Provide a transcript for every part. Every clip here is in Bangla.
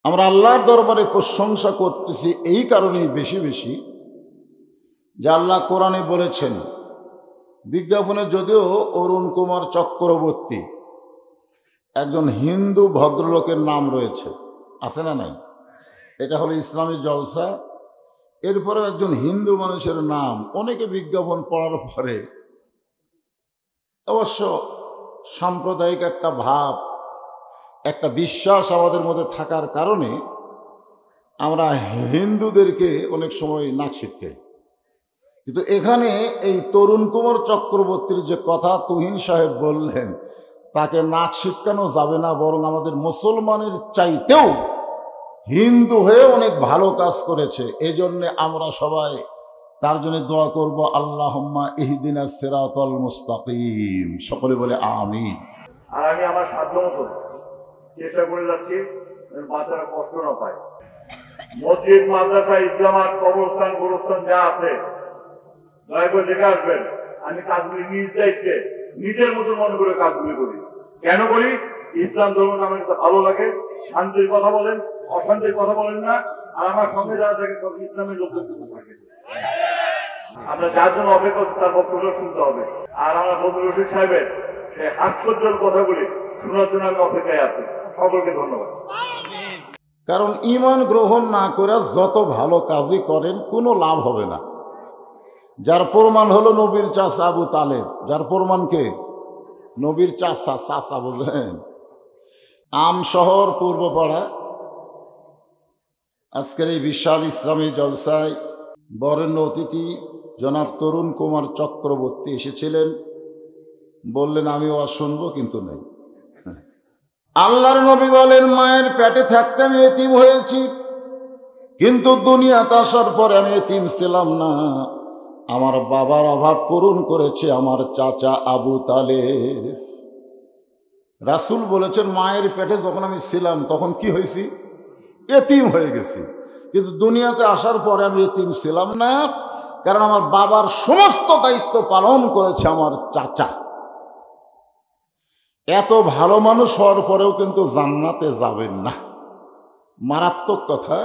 আমরা আল্লাহর দরবারে প্রশংসা করতেছি এই কারণেই বেশি বেশি যে আল্লাহ কোরআনে বলেছেন, বিজ্ঞাপনে যদিও অরুণ কুমার চক্রবর্তী একজন হিন্দু ভদ্রলোকের নাম রয়েছে, আছে না নাই? এটা হলো ইসলামী জলসা। এরপরে একজন হিন্দু মানুষের নাম, অনেকে বিজ্ঞাপন পড়ার পরে অবশ্য সাম্প্রদায়িক একটা ভাব, একটা বিশ্বাস আমাদের মধ্যে থাকার কারণে আমরা হিন্দুদেরকে অনেক সময় নাক ছিটকাই। কিন্তু এখানে এই তরুণ কুমার চক্রবর্তীর যে কথা তুহিন সাহেব বললেন, তাকে নাক ছিটকানো যাবে না, বরং আমাদের মুসলমানের চাইতেও হিন্দু হয়ে অনেক ভালো কাজ করেছে। এই জন্যে আমরা সবাই তার জন্য দোয়া করব, আল্লাহুম্মা ইহদিনাস সিরাতাল মুস্তাকিম। সকলে বলে আমিন। আর আমি আমার সাধ্য মতো চেষ্টা করে যাচ্ছি বাচ্চারা কষ্ট না পায়। মসজিদ, মাদ্রাসা, ইসলামাত, কবরস্থান, গোরস্থান যা আছে দয়া করে দেখে আসবেন। আমি কাজগুলি নিজ দায়িত্বে নিজের মতো মনে করে কাজগুলি করি। কেন করি? ইসলাম ধর্ম আমার কাছে ভালো লাগে। শান্তির কথা বলেন, অশান্তির কথা বলেন না। আর আমার সঙ্গে যারা থাকে সব ইসলামের লোকজন থাকে। আমরা যার জন্য অপেক্ষা করছি তার বক্তব্য শুনতে হবে। আর আমরা বদরুল রশিদ সাহেবের সেই হাস্যজ্জ্বল কথাগুলি শোনার জন্য আমি অপেক্ষায় আছি। সকলকে ধন্যবাদ। কারণ ঈমান গ্রহণ না করে যত ভালো কাজই করেন কোনো লাভ হবে না। যার প্রমাণ হলো নবীর চাচা আবু তালেব। যার প্রমাণ কে? নবীর চাচা বুঝলেন? আমশহর পূর্বপাড়া আজকের এই বিশাল ইসলামী জলসায় বরেণ্য অতিথি জনাব তরুণ কুমার চক্রবর্তী এসেছিলেন। বললেন আমি ওয়াজ শুনবো, কিন্তু নেই। আল্লাহর নবী বলেন, মায়ের পেটে থাকতে আমি এতিম হয়েছি, কিন্তু দুনিয়াতে আসার পরে আমি এতিম ছিলাম না। আমার বাবার অভাব পূরণ করেছে আমার চাচা আবু তালেব। রাসূল বলেছেন, মায়ের পেটে যখন আমি ছিলাম তখন কি হয়েছি? এতিম হয়ে গেছি, কিন্তু দুনিয়াতে আসার পরে আমি এতিম ছিলাম না, কারণ আমার বাবার সমস্ত দায়িত্ব পালন করেছে আমার চাচা। এত ভালো মানুষ হওয়ার পরেও কিন্তু জান্নাতে যাবেন না। মারাত্মক কথা।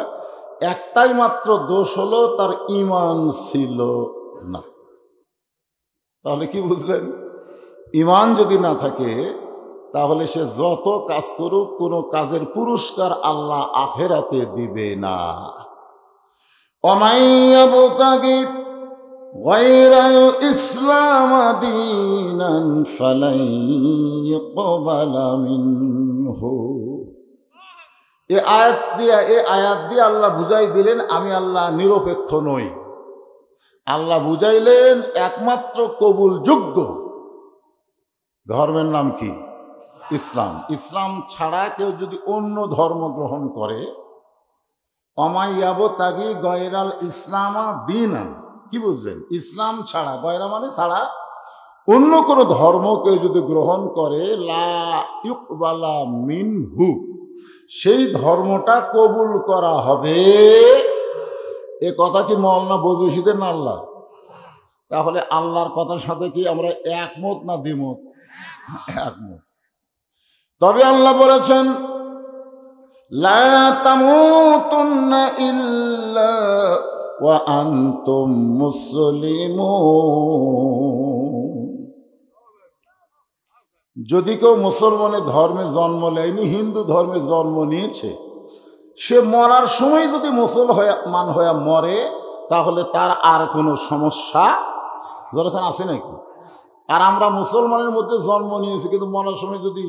একটাই মাত্র দোষ হলো, তার ঈমান ছিল না। তাহলে কি বুঝলেন? ঈমান যদি না থাকে তাহলে সে যত কাজ করুক কোনো কাজের পুরস্কার আল্লাহ আখিরাতে দিবে না। ওমাইয়াবতাগি গায়রাল ইসলাম দীনান ফালাই ইকবালা মিনহু। এই আয়াত দিয়ে আল্লাহ বুঝাই দিলেন আমি আল্লাহ নিরপেক্ষ নই। আল্লাহ বুঝাইলেন একমাত্র কবুলযোগ্য ধর্মের নাম কি? ইসলাম। ইসলাম ছাড়া কেউ যদি অন্য ধর্ম গ্রহণ করে, অমাইয়াবতাগি গায়রাল ইসলামা দীনান, কি বুঝলেন? ইসলাম ছাড়া, গয়রা মানে ছাড়া, অন্য কোনো ধর্ম কেউ যদি গ্রহণ করে, লা ইউকবালা মিনহু, সেই ধর্মটা কবুল করা হবে। এ কথা কি মওলানা বজলুল রশিদের না আল্লাহ? তাহলে আল্লাহর কথার সাথে কি আমরা একমত না দ্বিমত? একমত। তবে আল্লাহ বলেছেন, লা তামুতুন্না ইল্লা ওয়া আনতুম মুসলিমুন। যদি কেউ মুসলমানের ধর্মে জন্ম নেয়নি, হিন্দু ধর্মে জন্ম নিয়েছে, সে মরার সময় যদি মুসলমান হয়ে মরে তাহলে তার আর কোনো সমস্যা যখন আছে নাকি? আর আমরা মুসলমানের মধ্যে জন্ম নিয়েছি কিন্তু মরার সময় যদি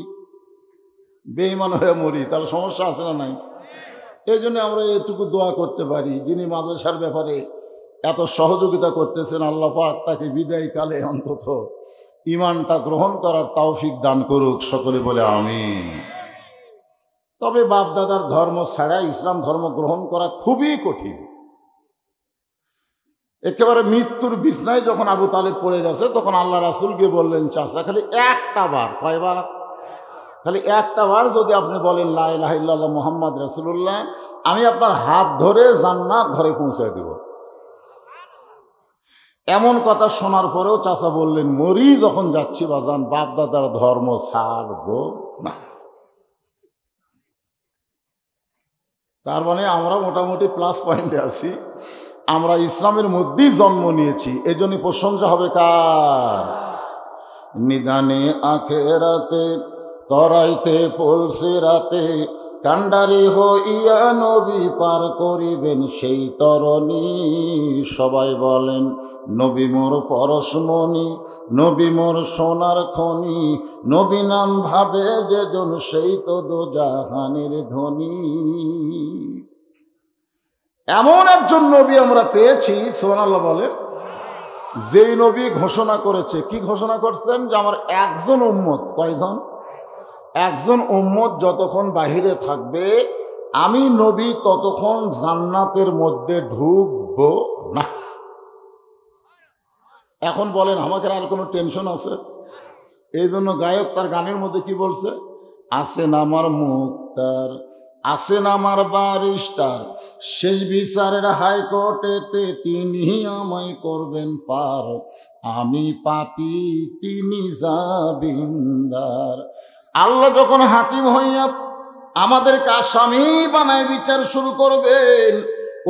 বেঈমান হয়ে মরি তাহলে সমস্যা আছে না নাই? এই জন্য আমরা এটুকু দোয়া করতে পারি, যিনি মাদ্রাসার ব্যাপারে এত সহযোগিতা করতেছেন, আল্লাহ পাক তাকে বিদায়কালে অন্তত ঈমানটা গ্রহণ করার তৌফিক দান করুক। সকলে বলে আমিন। তবে বাপদাদার ধর্ম ছাড়া ইসলাম ধর্ম গ্রহণ করা খুবই কঠিন। একেবারে মৃত্যুর বিছনায় যখন আবু তালেব পড়ে গেছে তখন আল্লাহ রাসূলকে বললেন, চাচা খালি একটা বার, কয়বার? খালি একটা বার যদি আপনি বলেন লা ইলাহা ইল্লাল্লাহ মুহাম্মদ রাসূলুল্লাহ, আমি আপনার হাত ধরে জান্নাত ঘরে পৌঁছে দেব। এমন কথা শোনার পরেও চাচা বললেন, মরি যখন যাচ্ছি বাজান, বাপদাদার ধর্ম ছাড়ব না। তার মানে আমরা মোটামুটি প্লাস পয়েন্টে আছি, আমরা ইসলামের মধ্যেই জন্ম নিয়েছি, এজন্য প্রশংসা হবে কার? নিদানে আখেরাতে তরাইতে পলসে রাতে কান্ডারি হইয়া নবী পার করিবেন সেই তরণী। সবাই বলেন নবী মোর পরশমণি, নবী মোর সোনার খনি, নবী নাম ভাবে যেজন সেই তো দোজাহানের ধনী। এমন একজন নবী আমরা পেয়েছি, সুবহানাল্লাহ বলে, যেই নবী ঘোষণা করেছে, কি ঘোষণা করছেন? যে আমার একজন উম্মত, কয়জন? একজন উম্মত যতক্ষণ বাহিরে থাকবে আমি নবী ততক্ষণ জান্নাতের মধ্যে ঢুকবো না। এখন বলেন আমাকে আর কোনো টেনশন আছে? এই জন্য গায়ক তার গানের মধ্যে কি বলছে? আসেন আমার মুক্তার, আসেন আমার বারিস্টার, শেষ বিচারের হাইকোর্টেতে তিনি আমায় করবেন পার, আমি পাপী তিনি জামিনদার। আল্লাহ যখন হাকিম হইয়া আমাদেরকে আসামি বানায় বিচার শুরু করবেন,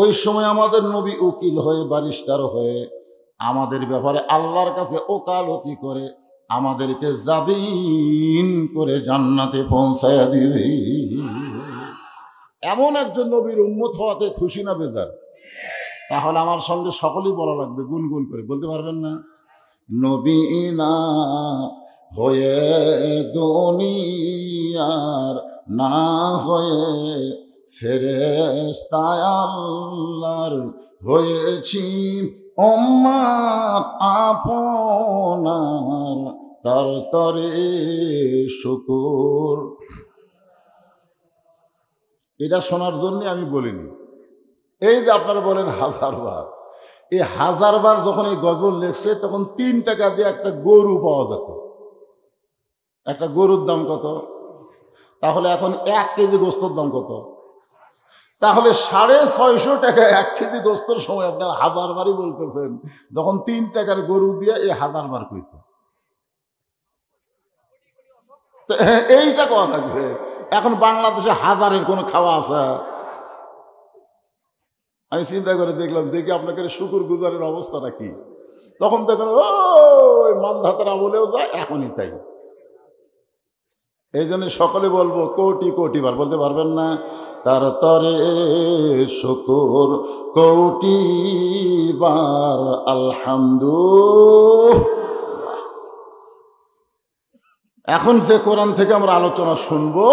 ওই সময় আমাদের নবী উকিল হয়ে বারিস্টার হয়ে আমাদের ব্যাপারে আল্লাহর কাছে ওকালতি করে আমাদেরকে জামিন করে জান্নাতে পৌঁছায়া দিবে। এমন একজন নবীর উম্মত হওয়াতে খুশি না বেজার? তাহলে আমার সঙ্গে সকলেই বলা লাগবে, গুনগুন করে বলতে পারবেন না? নবী না হয়ে দুনিয়ার না হয়ে ফেরেশতায় আল্লাহর হয়েছি উম্মত আপনার, তার তরে শুকুর। এটা শোনার জন্য আমি বলিনি। এই যে আপনারা বলেন 1000 বার, এই 1000 বার যখন এই গজল লেখছে তখন 3 টাকা দিয়ে একটা গরু পাওয়া যেত। একটা গরুর দাম কত? তাহলে এখন 1 কেজি গোস্তর দাম কত? তাহলে 650 টাকা 1 কেজি গোস্তর সময় আপনার 1000 বারই বলতেছেন, যখন 3 টাকার গরু দিয়ে এই 1000 বার কইছে। এইটা কওয়া লাগবে। এখন বাংলাদেশে 1000-এর কোনো খাওয়া আছে? আমি চিন্তা করে দেখলাম, দেখি আপনাকে শুকুর গুজারের অবস্থাটা কি। তখন দেখেন ওই মানধাতারা বলেও যায়, এখনই তাই। এই জন্য সকলে বলবো কোটি কোটি বার, বলতে পারবেন না? তার তরে শুকুর কোটি বার আলহামদুলিল্লাহ। এখন যে কোরআন থেকে আমরা আলোচনা শুনবো,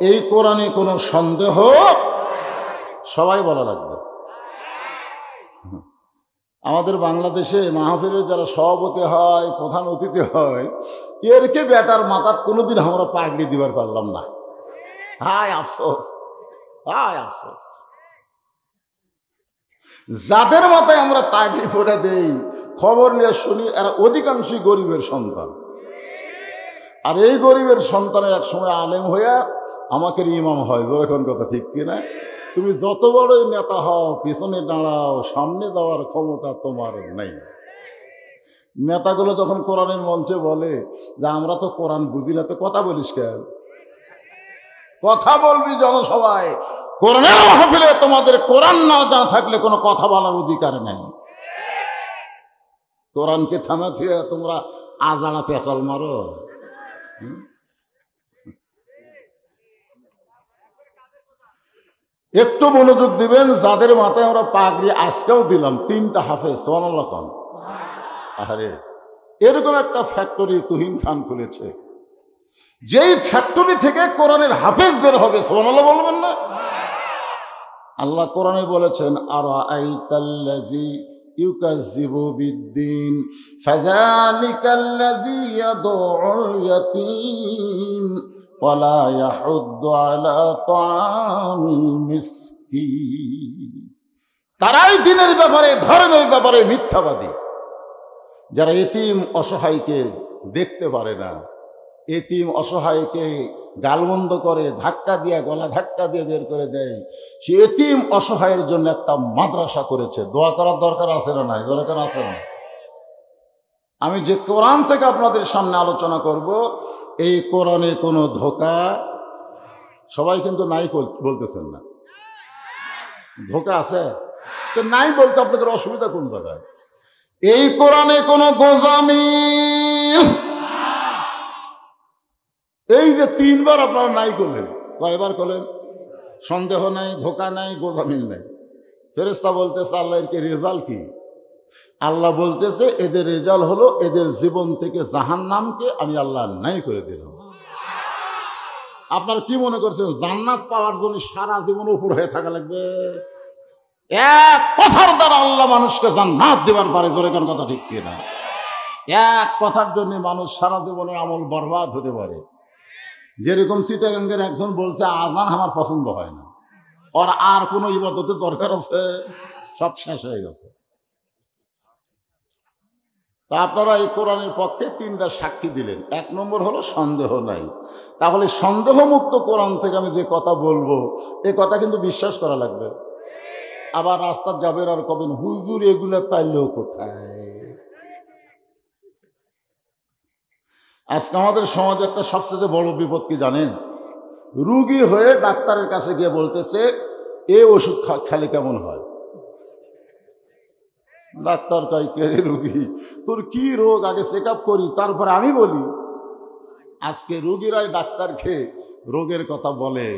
এই কোরআনে কোনো সন্দেহ সবাই বলা লাগবে। আমাদের বাংলাদেশে মাহফিলের যারা সভাপতি হয়, প্রধান অতিথি হয়, এরকে বেটার মাথার কোনোদিন আমরা পাগড়ি দিবার পারলাম না। হায় আফসোস, হায় আফসোস। যাদের মাথায় আমরা পাগড়ি পরে দেই, খবর নিয়ে শুনি এরা অধিকাংশই গরিবের সন্তান। আর এই গরিবের সন্তানের এক সময় আলেম হইয়া আমাকে ইমাম হয়। যেরকম কথা ঠিক কিনা? তুমি যত বড়ই নেতা হও, পিছনে দাঁড়াও, সামনে যাওয়ার ক্ষমতা তোমার নেই। নেতাগুলো যখন কোরআনের মঞ্চে বলে যে আমরা তো কোরআন বুঝি না, তো কথা বলিস কেন? কথা বলবি জনসভায়, কোরআনের মাহফিলে তোমাদের কোরআন না জানা থাকলে কোনো কথা বলার অধিকার নেই। কোরআনকে থামা থিয়ে তোমরা আজাড়া পেঁচাল মারো। একটু মনোযোগ দিবেন, যাদের মাথায় আমরা পাগড়ি আজকেও দিলাম 3টা হাফেজ, সুবহানাল্লাহ খান। আরে এরকম একটা ফ্যাক্টরি তুহিন খান খুলেছে, যেই ফ্যাক্টরি থেকে কোরআনের হাফেজ বের হবে, সুবহানাল্লাহ বলবেন না? আল্লাহ কোরআনে বলেছেন, আরাআইতাল্লাযী ইউকাযযিবু বিদ্দীন ফাযালিকাল্লাযী ইয়াদউল ইয়াতীম ওয়ালা ইয়াহুদ্দু আলা তাআমিল মিসকিন। তারাই দিনের ব্যাপারে, ধর্মের ব্যাপারে মিথ্যাবাদী, যারা এতিম অসহায়কে দেখতে পারে না, এতিম অসহায়কে গালমন্দ করে, ধাক্কা দিয়ে, গলা ধাক্কা দিয়ে বের করে দেয়। সে এতিম অসহায়ের জন্য একটা মাদ্রাসা করেছে। দোয়া করার দরকার আছে না? নাই? দরকার আছে না? আমি যে কোরআন থেকে আপনাদের সামনে আলোচনা করব, এই কোরআনে কোনো ধোঁকা সবাই কিন্তু নাই বলতেছেন না। ধোকা আছে? তো নাই বলতে আপনাদের অসুবিধা কোন জায়গায়? এই কোরআনে কোনো গোজামি, এই যে 3 বার আপনারা নাই করলেন, কয়বার করলেন? সন্দেহ নাই, ধোকা নাই, গোজামিল নাই। ফেরেশতা বলতেছে আল্লাহ এর রেজাল্ট কি? আল্লাহ বলতেছে এদের রেজাল্ট হলো এদের জীবন থেকে জাহান্নামকে আমি আল্লাহ নাই করে দিলাম। আপনার কি মনে করছেন জান্নাত পাওয়ার জন্য সারা জীবন উপর হয়ে থাকা লাগবে? এক কথার দ্বারা আল্লাহ মানুষকে জান্নাত দেবার পারে, জোরে কোন কথা ঠিক কিনা? এক কথার জন্য মানুষ সারা জীবনের আমল বরবাদ হতে পারে। যেরকম চিটাগাঙ্গের একজন বলছে আজান আমার পছন্দ হয় না, ওর আর কোনো ইবাদতের দরকার আছে? সব শেষ হয়ে গেছে। তা আপনারা এই কোরআনের পক্ষে 3টা সাক্ষী দিলেন। 1 নম্বর হলো সন্দেহ নাই। তাহলে সন্দেহমুক্ত কোরআন থেকে আমি যে কথা বলবো এ কথা কিন্তু বিশ্বাস করা লাগবে। আবার রাস্তার যাবেন আর কবেন হুজুর এগুলো পাইলেও কোথায়? আজকে আমাদের সমাজে একটা সবচেয়ে বড় বিপদ কি জানেন? রুগী হয়ে ডাক্তারের কাছে গিয়ে বলতেছে এ ওষুধ খেলে কেমন হয়? ডাক্তার কয় কে রে রুগী, তোর কি রোগ আগে চেক আপ করি তারপরে আমি বলি। আজকে রুগীরাই ডাক্তারকে রোগের কথা বলে।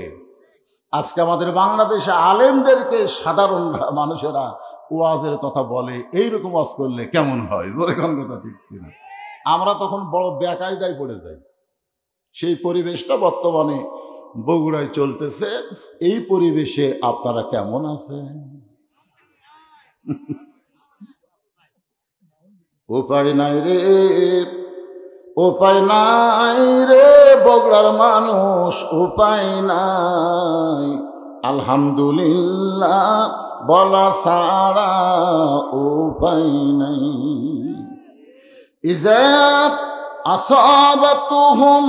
আজকে আমাদের বাংলাদেশে আলেমদেরকে সাধারণ মানুষেরা ওয়াজের কথা বলে, এইরকম ওয়াজ করলে কেমন হয়? জোরে কোন কথা ঠিক কিনা? আমরা তখন বড় বেকায়দায় পড়ে যাই। সেই পরিবেশটা বর্তমানে বগুড়ায় চলতেছে। এই পরিবেশে আপনারা কেমন আছেন? উপায় নাই রে, উপায় নাই রে বগুড়ার মানুষ, উপায় নাই। আলহামদুলিল্লাহ বলা ছাড়া উপায় নাই। ইজা আসাবাতুহুম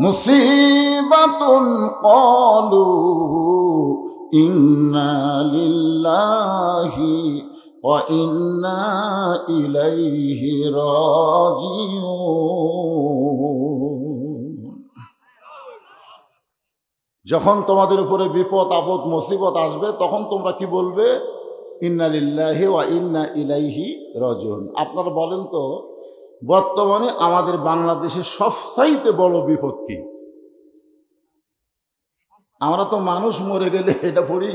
মুসিবাতুন ক্বালু ইন্না লিল্লাহি ওয়া ইন্না ইলাইহি রাজিউন। যখন তোমাদের উপরে বিপদ আপদ মুসিবত আসবে তখন তোমরা কি বলবে? ইন্না লিল্লাহি ওয়া ইন্না ইলাইহি রাজিউন। আপনারা বলেন তো বর্তমানে আমাদের বাংলাদেশের সবচাইতে বড় বিপদ কি? আমরা তো মানুষ মরে গেলে এটা পড়ি,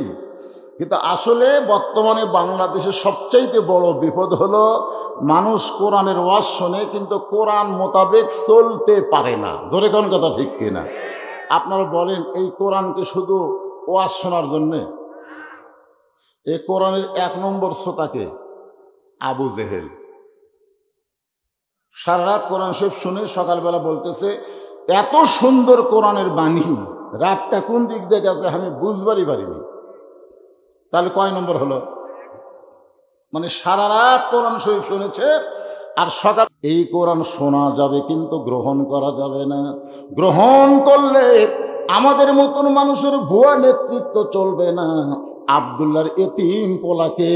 কিন্তু আসলে বর্তমানে বাংলাদেশের সবচাইতে বড় বিপদ হলো মানুষ কোরআনের ওয়াজ শোনে কিন্তু কোরআন মোতাবেক চলতে পারে না। জোরে কোন কথা ঠিক কিনা? আপনারা বলেন এই কোরআনকে শুধু ওয়াজ শোনার জন্যে? এই কোরআনের 1 নম্বর শ্রোতাকে আবু জেহেল। সারা রাত কোরআন শরীফ শুনে সকালবেলা বলতেছে এত সুন্দর কোরআনের বাণী, রাতটা কোন দিক দিয়ে গেছে আমি বুঝবারই পারিনি। তাহলে কয় নম্বর হলো? মানে সারা রাত কোরআন শরীফ শুনেছে আর সকাল। এই কোরআন শোনা যাবে কিন্তু গ্রহণ করা যাবে না। গ্রহণ করলে আমাদের মতন মানুষের ভুয়া নেতৃত্ব চলবে না, আব্দুল্লাহর এতিম পোলাকে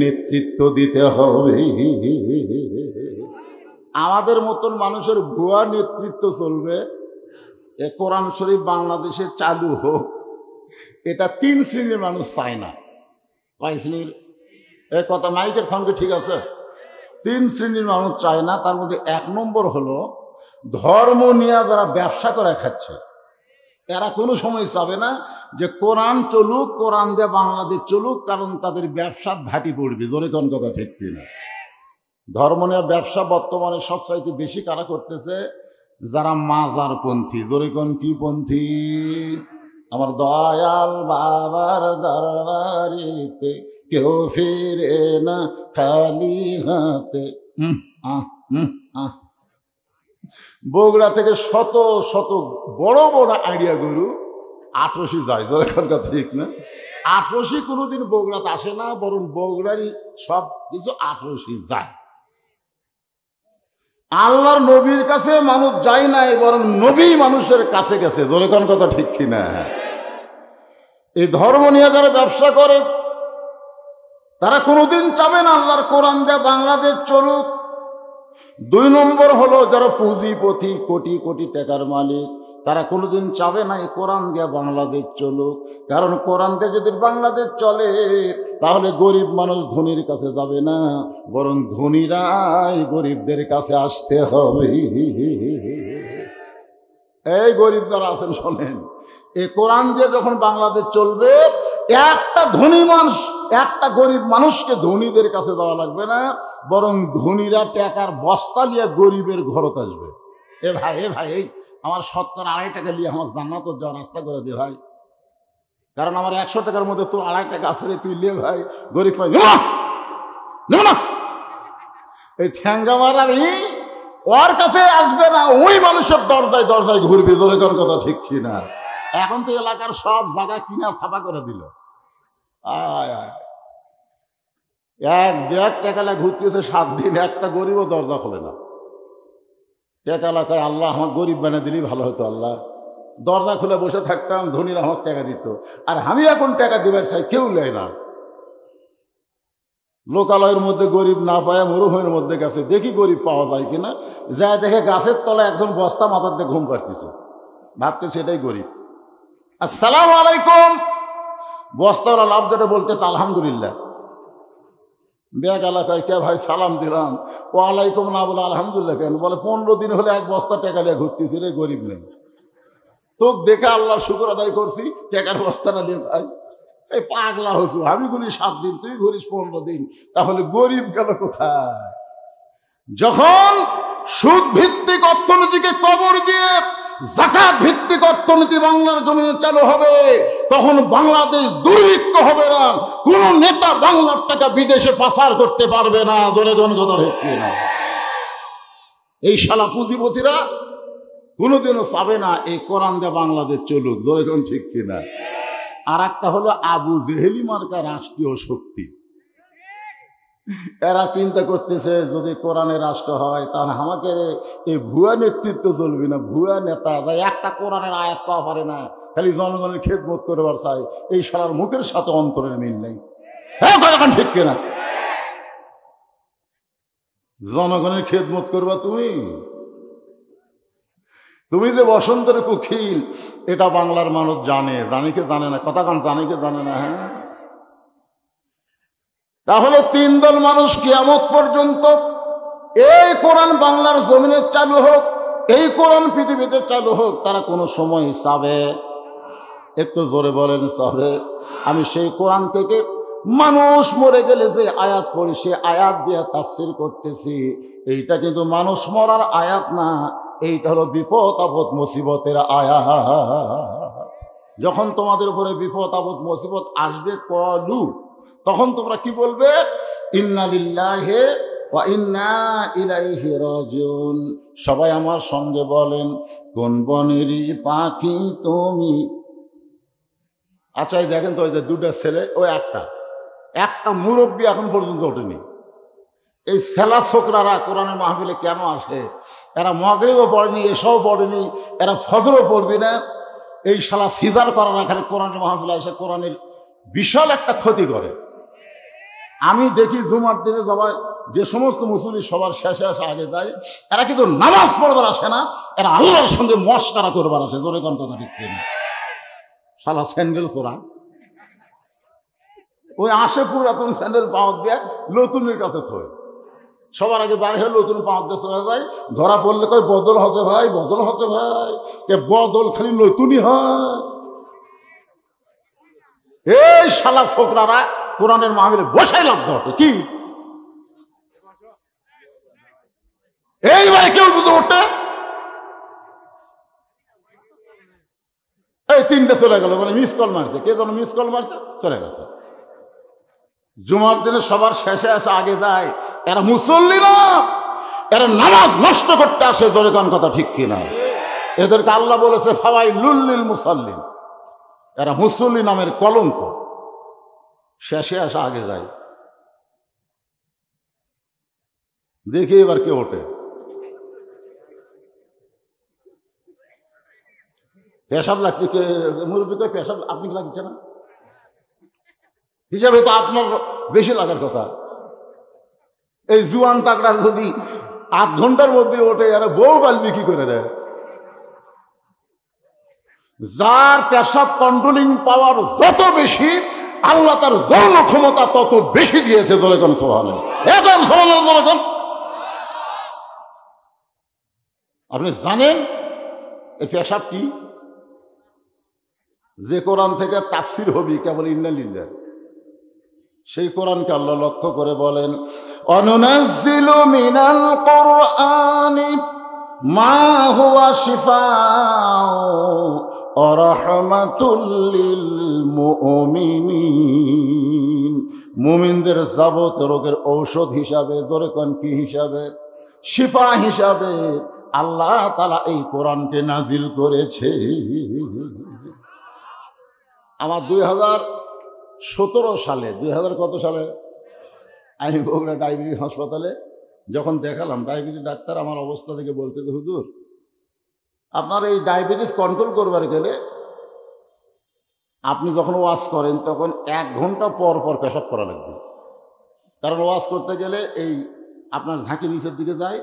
নেতৃত্ব দিতে হবে। আমাদের মতন মানুষের ভুয়া নেতৃত্ব চলবে। এ কোরআন শরীফ বাংলাদেশে চালু হোক, এটা 3 শ্রেণীর মানুষ চায় না। কয় শ্রেণীর? এ কথা মাইকের সঙ্গে ঠিক আছে? 3 শ্রেণীর মানুষ চায় না। তার মধ্যে 1 নম্বর হলো ধর্ম নিয়ে যারা ব্যবসা করে খাচ্ছে। এরা কোনো সময় চাবে না যে কোরআন চলুক, কোরআন দিয়ে বাংলাদেশ চলুক, কারণ তাদের ব্যবসার ভাটি পড়বে। জোরে কোন কথা ঠিক কিনা? ধর্ম নিয়ে ব্যবসা বর্তমানে সবচাইতে বেশি কারা করতেছে? যারা মাজার পন্থী। জোরে কোন কি পন্থী? আমার দয়াল বাবার দরবারিতে কেউ ফিরে না খালি হাতে। বগুড়া থেকে শত শত বড় বড় আইডিয়া গরু আটরশি যায়। যখন কথা ঠিক না? আটরশি কোনোদিন বগুড়াতে আসে না, বরং বগুড়ারই সব কিছু আটরশি যায়। আল্লাহর নবীর কাছে মানুষ যায় নাই, বরং নবী মানুষের কাছে গেছে। যখন কথা ঠিক কিনা? এই ধর্ম নিয়ে যারা ব্যবসা করে তারা কোনোদিন চাবে না আল্লাহর কোরআন দিয়ে বাংলাদেশ চলুক। 2 নম্বর হলো যারা পুঁজিপতি, কোটি কোটি টাকার মালিক, তারা কোনোদিন চাবে না এই কোরআন দিয়ে বাংলাদেশ চলুক। কারণ কোরআন দিয়ে যদি বাংলাদেশ চলে তাহলে গরিব মানুষ ধনীর কাছে যাবে না, বরং ধনীরাই গরিবদের কাছে আসতে হবে। এই গরিব যারা আছেন শোনেন, এই কোরআন দিয়ে যখন বাংলাদেশ চলবে, একটা ধনী মানুষ একটা গরিব মানুষকে ধনীদের কাছে যাওয়া লাগবে না, বরং ধনীরা টাকার বস্তা নিয়ে গরিবের ঘরত আসবে। এ ভাই এই আমার শতকরা 2.5 টাকা নিয়ে আমার জান্নাত যাওয়ার রাস্তা করে দে ভাই, কারণ আমার 100 টাকার মধ্যে তোর 2.5 টাকা আছে রে, তুই লে ভাই। গরিব ভাই না, এই ঠ্যাঙ্গা মারার ওর কাছে আসবে না, ওই মানুষের দরজায় দরজায় ঘুরবে। জোরে কোন কথা ঠিক কিনা? এখন তো এলাকার সব জায়গা কিনা ছাপা করে দিল। এক ব্যাগ টেকালা ঘুরতেছে 7 দিন, একটা গরিবও দরজা খোলে না। টেকালা কয় আল্লাহ আমার গরিব বানিয়ে দিলেই ভালো হতো আল্লাহ, দরজা খুলে বসে থাকতাম, ধনীরা আমার টাকা দিত, আর আমি এখন টাকা দিবার চাই, কেউ নেয় না। লোকালয়ের মধ্যে গরিব না পায় মরুভূমির মধ্যে গেছে, দেখি গরিব পাওয়া যায় কিনা। যা দেখে গাছের তলায় একজন বস্তা মাথার দিয়ে ঘুম পাড়তেছে, ভাবতেছে এটাই গরিব। আসসালামু আলাইকুম। বস্তাওয়ালা লাভ যেটা বলতেছে আলহামদুলিল্লাহ। ব্যাগ এলাকায় কে ভাই সালাম দিলাম, ও আলাইকুম না বলে আলহামদুলিল্লাহ কেন? বলে 15 দিন হলে এক বস্তা টাকা নিয়ে ঘুরতেছি রে, গরিব নেই। তো দেখে আল্লাহর শুকর আদায় করছি, টাকার বস্তাটা নিয়ে ভাই। এই পাগলা হইছু, আমি ঘুরি 7 দিন, তুই ঘুরিস 15 দিন, তাহলে গরিব গেল কোথায়? যখন সুদ ভিত্তিক অর্থনীতিকে কবর দিয়ে যাকাত ভিত্তিক অর্থনীতি বাংলার জমিনে চালু হবে, তখন বাংলাদেশ দুর্ভিক্ষ হবে না, কোন নেতা বাংলার টাকা বিদেশে পাচার করতে পারবে না। জোরে জনগণ হচ্ছে না। এই শালা পুঁজিপতিরা কোনোদিনও চাবে না এই কোরআন দিয়ে বাংলাদেশ চলুক। জোরে কোন ঠিক কিনা? আর একটা হলো আবু জেহেলি মার্কা রাষ্ট্রীয় শক্তি। এরা চিন্তা করতেছে যদি কোরআনের রাষ্ট্র হয় তাহলে আমাকে এই ভুয়া নেতৃত্ব চলবে না, ভুয়া নেতা যাই একটা কোরআনের আয়াত পাওয়া পারে না, খালি জনগণের খেদমত করবার চাই। এই শালার মুখের সাথে অন্তরের মিল নেই। হ্যাঁ এখন ঠিক কিনা? জনগণের খেদমত করবা তুমি যে বসন্তের কুখিল, এটা বাংলার মানুষ জানে, জানিকে জানে না, কথা কান জানিকে জানে না। হ্যাঁ, তাহলে 3 দল মানুষ কিয়ামত পর্যন্ত এই কোরআন বাংলার জমিনে চালু হোক, এই কোরআন পৃথিবীতে চালু হোক, তারা কোনো সময় চাবে? একটু জোরে বলেন চাবে? আমি সেই কোরআন থেকে মানুষ মরে গেলে যে আয়াত পড়ি, সে আয়াত দিয়ে তাফসির করতেছি। এইটা কিন্তু মানুষ মরার আয়াত না, এইটা হলো বিপদ আপদ মুসিবতের আয়াত। যখন তোমাদের উপরে বিপদ আপদ মুসিবত আসবে কলু, তখন তোমরা কি বলবে? ইন্না লিল্লাহি ওয়া ইন্না ইলাইহি রাজিউন। সবাই আমার সঙ্গে বলেন, কোন বনেরই পাখি তুমি। আচ্ছা এই দেখেন তো, ওই যে 2টা ছেলে, ওই একটা মুরব্বী এখন পর্যন্ত ওঠেনি। এই ছেলা ছোকরারা কোরআনের মাহফিলে কেন আসে? এরা মাগরিবও পড়েনি, এসবও পড়েনি, এরা ফজরও পড়বি না। এই শালা সিজার করার এখানে কোরআনের মাহফিলে এসে কোরআনের বিশাল একটা ক্ষতি করে। আমি দেখি জুমার দিনে সবাই যে সমস্ত মুসল্লি সবার শেষে আগে যায়, এরা কিন্তু নামাজ পড়বার আসে না, এরা আল্লাহর সঙ্গে মস্কারা করবার আসে। জোরে কোন কথা ঠিক কিনা? শালা স্যান্ডেল চোরা, ওই আসে পুরাতন স্যান্ডেল পাওয়ার দিয়ে নতুনের কাছে থয়, সবার আগে বাইরে হয়ে নতুন পাওয়ার দিয়ে চলে যায়। ধরা পড়লে কই বদল হচ্ছে ভাই, বদল হচ্ছে ভাই। বদল খালি নতুনই হয়। এই শালা ছোকরারা কোরআনের মাহফিলে বসাই লাগতে হবে কি? এইবারে কেউ যদি ওঠে, এই 3টে চলে গেল, মানে মিস কল মারছে, কে যেন মিস কল মারছে, চলে গেছে। জুমার দিনে সবার শেষে আসে আগে যায়, এরা মুসল্লি না, এরা নামাজ নষ্ট করতে আসে। জোরে কোন কথা ঠিক কিনা? এদেরকে আল্লাহ বলেছে ফাওয়াইলুল লিল মুসাল্লিন, এরা মুসল্লি নামের কলঙ্ক। শেষে আসা আগে যায়। দেখি এবার কে ওঠে। পেশাব লাগছে, কে মুরব্বীকে পেশাব আপনি লাগছে না? হিসাবে তো আপনার বেশি লাগার কথা। এই জুয়ান তাকড়া যদি 8 ঘন্টার মধ্যে ওঠে, এরা বউ পালবি কি করে রে? যার পেশাব কন্ট্রোলিং পাওয়ার যত বেশি, আল্লাহ তার যৌন ক্ষমতা তত বেশি দিয়েছে। জোরে কোন সুবহানাল্লাহ, এখন সুবহানাল্লাহ জোরে কোন। আপনি জানেন এই পেশাব কি? যে কোরআন থেকে তাফসির হবি কেবল ইন্না লিল্লাহ, সেই কোরআনকে আল্লাহ লক্ষ্য করে বলেন, অনুনাজ্জিলু মিনাল কুরআনি মা হুয়া শিফাউ ওয়া রাহমাতুল লিল মুমিনিন। মুমিনদের যাবত রোগের ঔষধ হিসাবে, জোরে কোন কি হিসাবে? শিফা হিসাবে আল্লাহ তাআলা এই কোরআনকে নাজিল করেছে। আমার 2017 সালে, 2000 কত সালে আমি বগুড়া ডায়াবেটিস হাসপাতালে যখন দেখালাম, ডায়াবেটিস ডাক্তার আমার অবস্থা দেখে বলতে, হুজুর আপনার এই ডায়াবেটিস কন্ট্রোল করবার গেলে আপনি যখন ওয়াজ করেন তখন 1 ঘন্টা পর পর পেশাব করা লাগবে। কারণ ওয়াজ করতে গেলে এই আপনার ঝাঁকি নিচের দিকে যায়,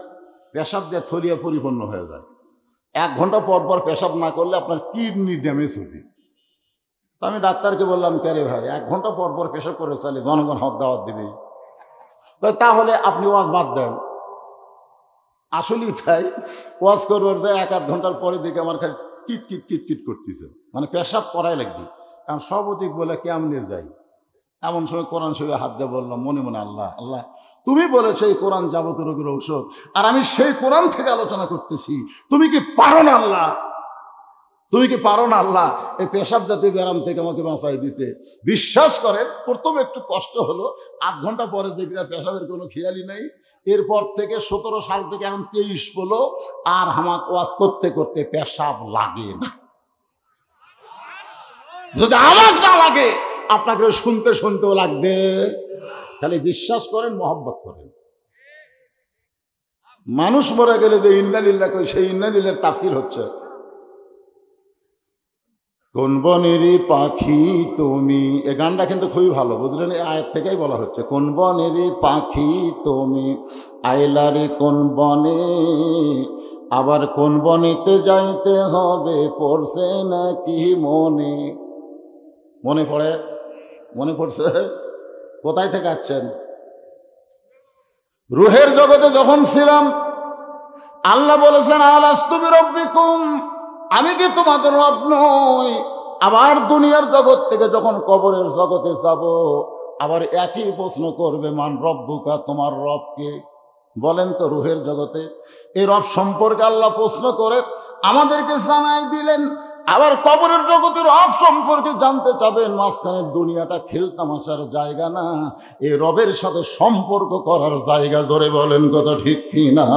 পেশাব দিয়ে থলিয়া পরিপূর্ণ হয়ে যায়। 1 ঘন্টা পর পর পেশাব না করলে আপনার কিডনি ড্যামেজ হবে। তো আমি ডাক্তারকে বললাম, কে রে ভাই 1 ঘন্টা পর পর পেশাব করে চাইলে জনগণ হক দাওয়াত দিবে, তাহলে আপনি ওয়াজ বাদ দেন। আসলেই তাই, ওয়াজ করবার যায় 1-8 ঘন্টার পরে দেখে আমার খালি কিট কিট কিট কিট করতেছে, মানে পেশাব করাই লাগবে। কারণ সবদিক বলে কেমনে যাই। এমন সময় কোরআন শরীফে হাত দিয়ে বললাম মনে মনে, আল্লাহ আল্লাহ তুমি বলেছো এই কোরআন যাবতীয় রোগের ঔষধ, আর আমি সেই কোরআন থেকে আলোচনা করতেছি। তুমি কি পারো না আল্লাহ? তুমি কি পারো না আল্লাহ এই পেশাব জাতীয় ব্যায়াম থেকে আমাকে বাঁচাই দিতে? বিশ্বাস করেন, প্রথমে একটু কষ্ট হলো, 8 ঘন্টা পরে দেখি পেশাবের কোনো খেয়ালই নেই। এরপর থেকে 17 সাল থেকে এখন 23 হলো, আর আমার ওয়াজ করতে করতে পেশাব লাগে না। যদি আমার না লাগে আপনাকে শুনতে শুনতেও লাগবে। তাহলে বিশ্বাস করেন, মহব্বত করেন। মানুষ মরে গেলে যে ইন্না লিল্লাহ কই, সেই ইন্না লিল্লাহর তাফসীর হচ্ছে, কোন বনেরই পাখি তুমি। এই গানটা কিন্তু খুবই ভালো, বুঝলেন? এই আয়াত থেকেই বলা হচ্ছে, কোন বনেরই পাখি তুমি আইলারে কোন বনে, আবার কোন বনেতে যাইতে হবে পড়ছে নাকি মনে। মনে পড়ে? মনে পড়ছে? কোথায় থেকে আসছেন? রুহের জগতে যখন ছিলাম আল্লাহ বলেছেন, আলাস্তু বিরাব্বিকুম, আমি কি তোমাদের রব নই? আবার দুনিয়ার জগৎ থেকে যখন কবরের জগতে যাব, আবার একই প্রশ্ন করবে, মান রব্বুকা, তোমার রবকে? বলেন তো, রুহের জগতে এই রব সম্পর্কে আল্লাহ প্রশ্ন করে আমাদেরকে জানাই দিলেন। আবার কবরের জগতে রব সম্পর্কে জানতে চাবেন। মাঝখানের দুনিয়াটা খেলতামাশার জায়গা না, এই রবের সাথে সম্পর্ক করার জায়গা। ধরে বলেন কথা ঠিক কি না?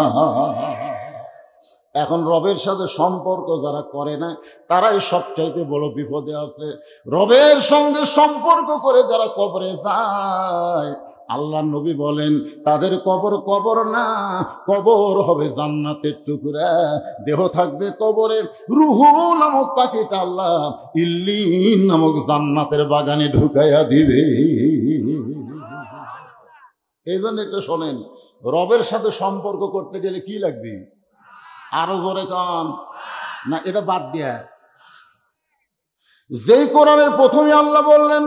এখন রবের সাথে সম্পর্ক যারা করে না তারাই সবচাইতে বড় বিপদে আছে। রবের সঙ্গে সম্পর্ক করে যারা কবরে যায়, আল্লাহ নবী বলেন তাদের কবর কবর না, কবর হবে জান্নাতের টুকরা। দেহ থাকবে কবরে, রুহু নামক পাখিটা আল্লাহ ইল্লিন নামক জান্নাতের বাগানে ঢুকাইয়া দিবে। এই জন্য একটু শোনেন, রবের সাথে সম্পর্ক করতে গেলে কি লাগবে? আরো জোরে কান না, এটা বাদ দিয়া যেই কোরআনের প্রথমে আল্লাহ বললেন,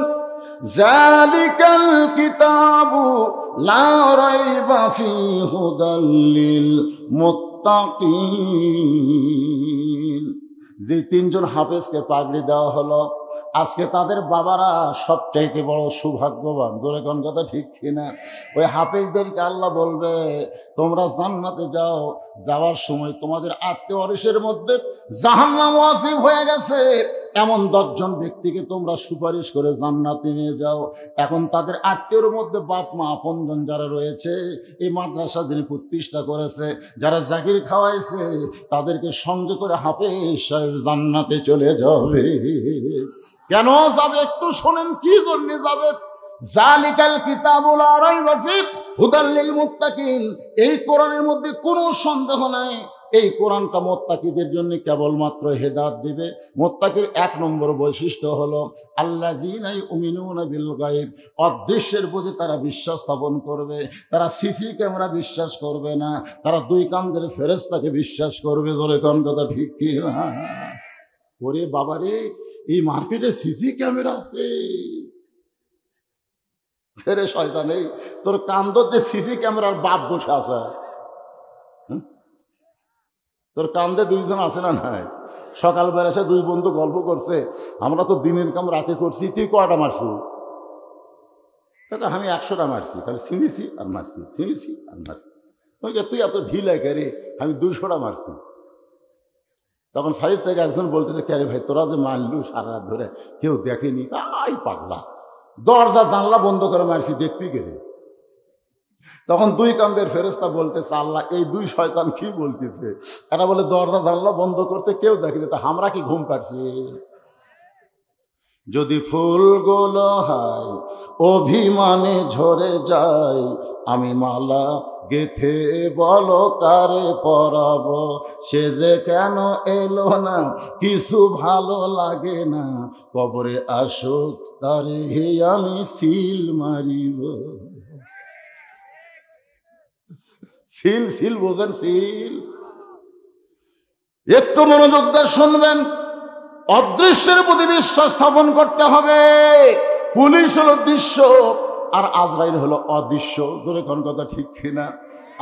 যালিকাল কিতাবু লা রাইবা ফীহি হুদাল লিল মুত্তাকিন। যে 3 জন হাফেজকে পাগড়ি দেওয়া হলো, আজকে তাদের বাবারা সবচাইতে বড় সৌভাগ্যবান। জোরে কোন কথা ঠিক কিনা? ওই হাফেজদেরকে আল্লাহ বলবে, তোমরা জান্নাতে যাও, যাওয়ার সময় তোমাদের আত্মীয় ওয়ারিসের মধ্যে জাহান্নাম ওয়াজিব হয়ে গেছে এমন 10 জন ব্যক্তিকে তোমরা সুপারিশ করে জান্নাতে নিয়ে যাও। এখন তাদের আত্মীয়র মধ্যে বাপ মা আপনজন যারা রয়েছে, এই মাদ্রাসা যিনি প্রতিষ্ঠা করেছে, যারা জাকির খাওয়াইছে, তাদেরকে সঙ্গে করে হাফেজ সাহেব জান্নাতে চলে যাবে। কেন যাবে একটু শোনেন, কি জন্য যাবে? যালিকাল কিতাবু লা রাইবা ফীহি হুদাল লিল মুত্তাকিন। এই কোরআনের মধ্যে কোনো সন্দেহ নাই, এই কোরআনটা মুত্তাকিদের জন্য কেবলমাত্র হেদায়েত দিবে। মুত্তাকির 1 নম্বর বৈশিষ্ট্য হলো আল্লাযীনা ইউমিনুনা বিল গায়ব। অদৃশ্যের প্রতি তারা বিশ্বাস স্থাপন করবে। তারা সিসি ক্যামেরা বিশ্বাস করবে না, তারা 2 কাঁধের ফেরেশতাকে বিশ্বাস করবে। ধরে কোন কথা ঠিক কি না? ওরে বাবারে, এই মার্কেটে সিসি ক্যামেরা আছে। ফেরে শয়তান, এই তোর কান্দর যে সিসি ক্যামেরার বাপ বসে আছে, তোর কান্দে দুইজন আছে না নাই? সকালবেলা এসে দুই বন্ধু গল্প করছে, আমরা তো দিনের কাম রাতে করছি, তুই কয়টা মারছু? তাকে আমি 100টা মারছি, খালি ছিঁড়েছি আর মারছি, ছিঁড়েছি আর মারছি। তুই এত ঢিলাই কে রে? আমি 200টা মারছি। তখন সাইড থেকে একজন বলতেছে, কে রে ভাই তোরা যে মারলু সারা রাত ধরে, কেউ দেখেনি? আই পাগলা, দরজা জানলা বন্ধ করে মারছি, দেখবি কে রে? তখন দুই কান্দের ফেরেশতা বলতেছে, আল্লাহ এই দুই শয়তান কি বলতেছে? এরা বলে দরজা জানলা বন্ধ করছে, কেউ দেখেনি, তা আমরা কি ঘুম পাচ্ছি? যদি ফুলগুলো হয় অভিমানে ঝরে যায়, আমি মালা গেথে বলো কারে পরাবো, সে যে কেন এলো না, কিছু ভালো লাগে না, কবরে আসুক তারে আমি সিল মারিব। সিল, সিল বোঝেন? সিল একটু মনোযোগ দিয়ে শুনবেন। অদৃশ্যের প্রতি বিশ্বাস স্থাপন করতে হবে। পুলিশ হলো দৃশ্য আর আজরাইল হলো অদৃশ্য। ধরে কোন কথা ঠিক কিনা?